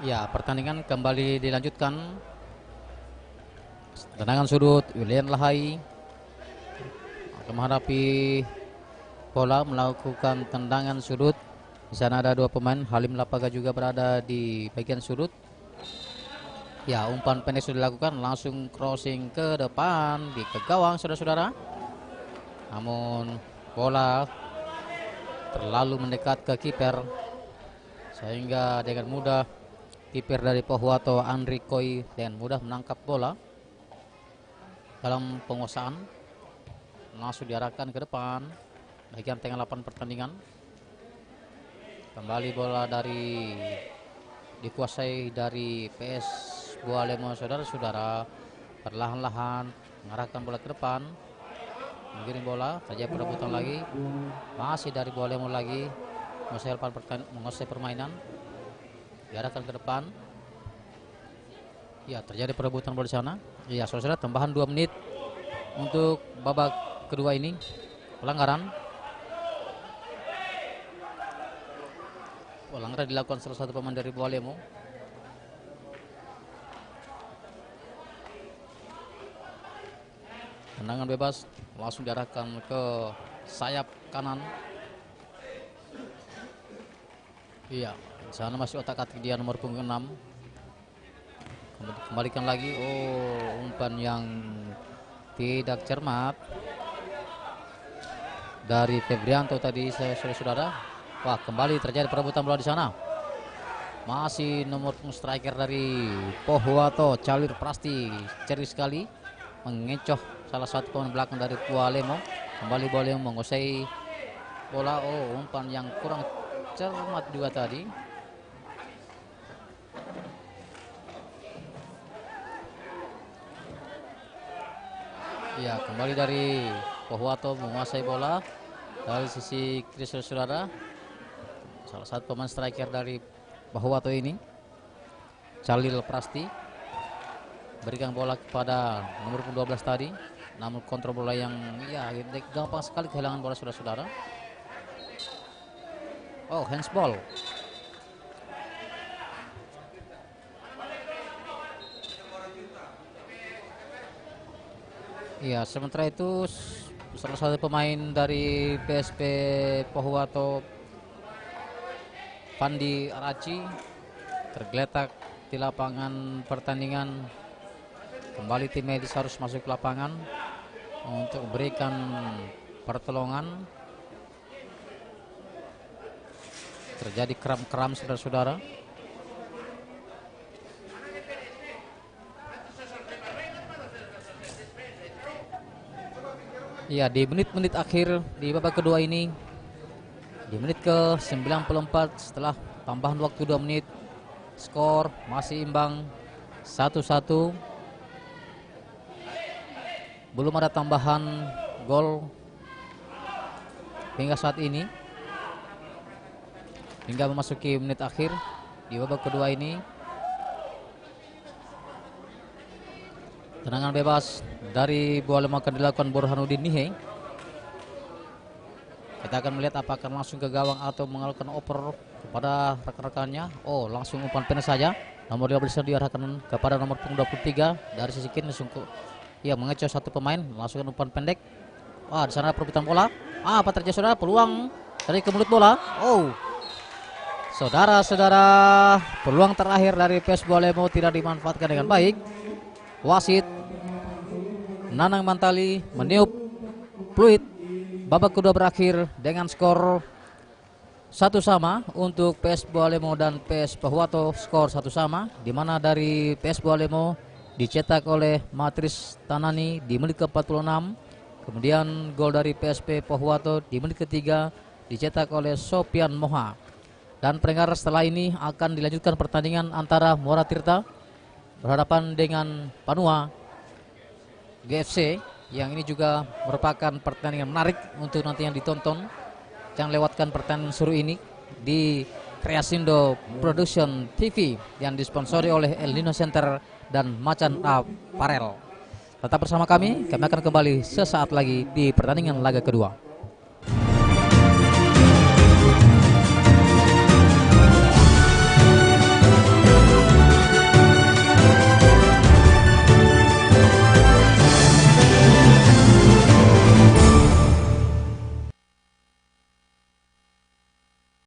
Ya, pertandingan kembali dilanjutkan. Tendangan sudut William Lahai akan menghadapi bola, melakukan tendangan sudut. Di sana ada dua pemain, Halim Lapaga juga berada di bagian sudut. Ya, umpan pendek sudah dilakukan, langsung crossing ke depan di ke gawang saudara-saudara. Namun bola terlalu mendekat ke kiper sehingga dengan mudah kiper dari Pohuwato Andri Koi dengan mudah menangkap bola dalam penguasaan. Langsung diarahkan ke depan bagian tengah lapangan pertandingan. Kembali bola dikuasai dari PS Buah Lemo saudara-saudara, perlahan-lahan mengarahkan bola ke depan, mengirim bola, terjadi perebutan lagi, masih dari Buah Lemo lagi, menguasai permainan, diarahkan ke depan. Ya, terjadi perebutan bola di sana. Ya, saudara, tambahan 2 menit untuk babak kedua ini. Pelanggaran dilakukan salah satu pemain dari Buah Lemo. Tendangan bebas langsung diarahkan ke sayap kanan. Iya, di sana masih otak-atik dia nomor punggung 6. Kembalikan lagi. Oh, umpan yang tidak cermat dari Febrianto tadi saudara-saudara. Wah, kembali terjadi perebutan bola di sana. Masih nomor striker dari Pohuwato Calir Prasti, cerdik sekali mengecoh salah satu pemain belakang dari Buah Lemo. Kembali Buah Lemo menguasai bola. Oh, umpan yang kurang cermat juga tadi. Ya, kembali dari Pohuwato menguasai bola dari sisi kiri saudara. Salah satu pemain striker dari Pohuwato ini, Calir Prasti, berikan bola kepada nomor 12 tadi. Namun kontrol bola yang ya gampang sekali kehilangan bola saudara-saudara. Oh, handsball. Iya, sementara itu salah satu pemain dari PSP Pohuwato, Pandi Araci, tergeletak di lapangan pertandingan. Kembali tim medis harus masuk ke lapangan untuk memberikan pertolongan. Terjadi kram-kram saudara-saudara. Ya, di menit-menit akhir di babak kedua ini, di menit ke 94 setelah tambahan waktu 2 menit, skor masih imbang 1-1. Belum ada tambahan gol hingga saat ini, hingga memasuki menit akhir di babak kedua ini. Tendangan bebas dari Buah Lemo akan dilakukan Burhanuddin Nihe. Kita akan melihat apakah langsung ke gawang atau mengalirkan oper kepada rekan-rekannya. Oh, langsung umpan pendek saja. Nomor 15 diarahkan kepada nomor 23 dari sisi kiri. Ia mengecoh satu pemain, langsung umpan pendek. Wah, di sana perebutan bola. Apa terjadi saudara? Peluang dari ke mulut bola. Oh, saudara-saudara, peluang terakhir dari PS Buah Lemo tidak dimanfaatkan dengan baik. Wasit Nanang Mantali meniup fluid. Babak kedua berakhir dengan skor 1-1 untuk PS Buah Lemo dan PS Pohuwato, skor 1-1, di mana dari PS Buah Lemo dicetak oleh Matris Tanani di menit ke-46. Kemudian gol dari PSP Pohuwato di menit ketiga dicetak oleh Sopian Moha. Dan pendengar, setelah ini akan dilanjutkan pertandingan antara Muara Tirta berhadapan dengan Panua GFC, yang ini juga merupakan pertandingan menarik untuk nanti yang ditonton. Jangan lewatkan pertandingan seru ini di Kreasindo Production TV yang disponsori oleh El Nino Center dan Macan Apparel. Tetap bersama kami akan kembali sesaat lagi di pertandingan laga kedua.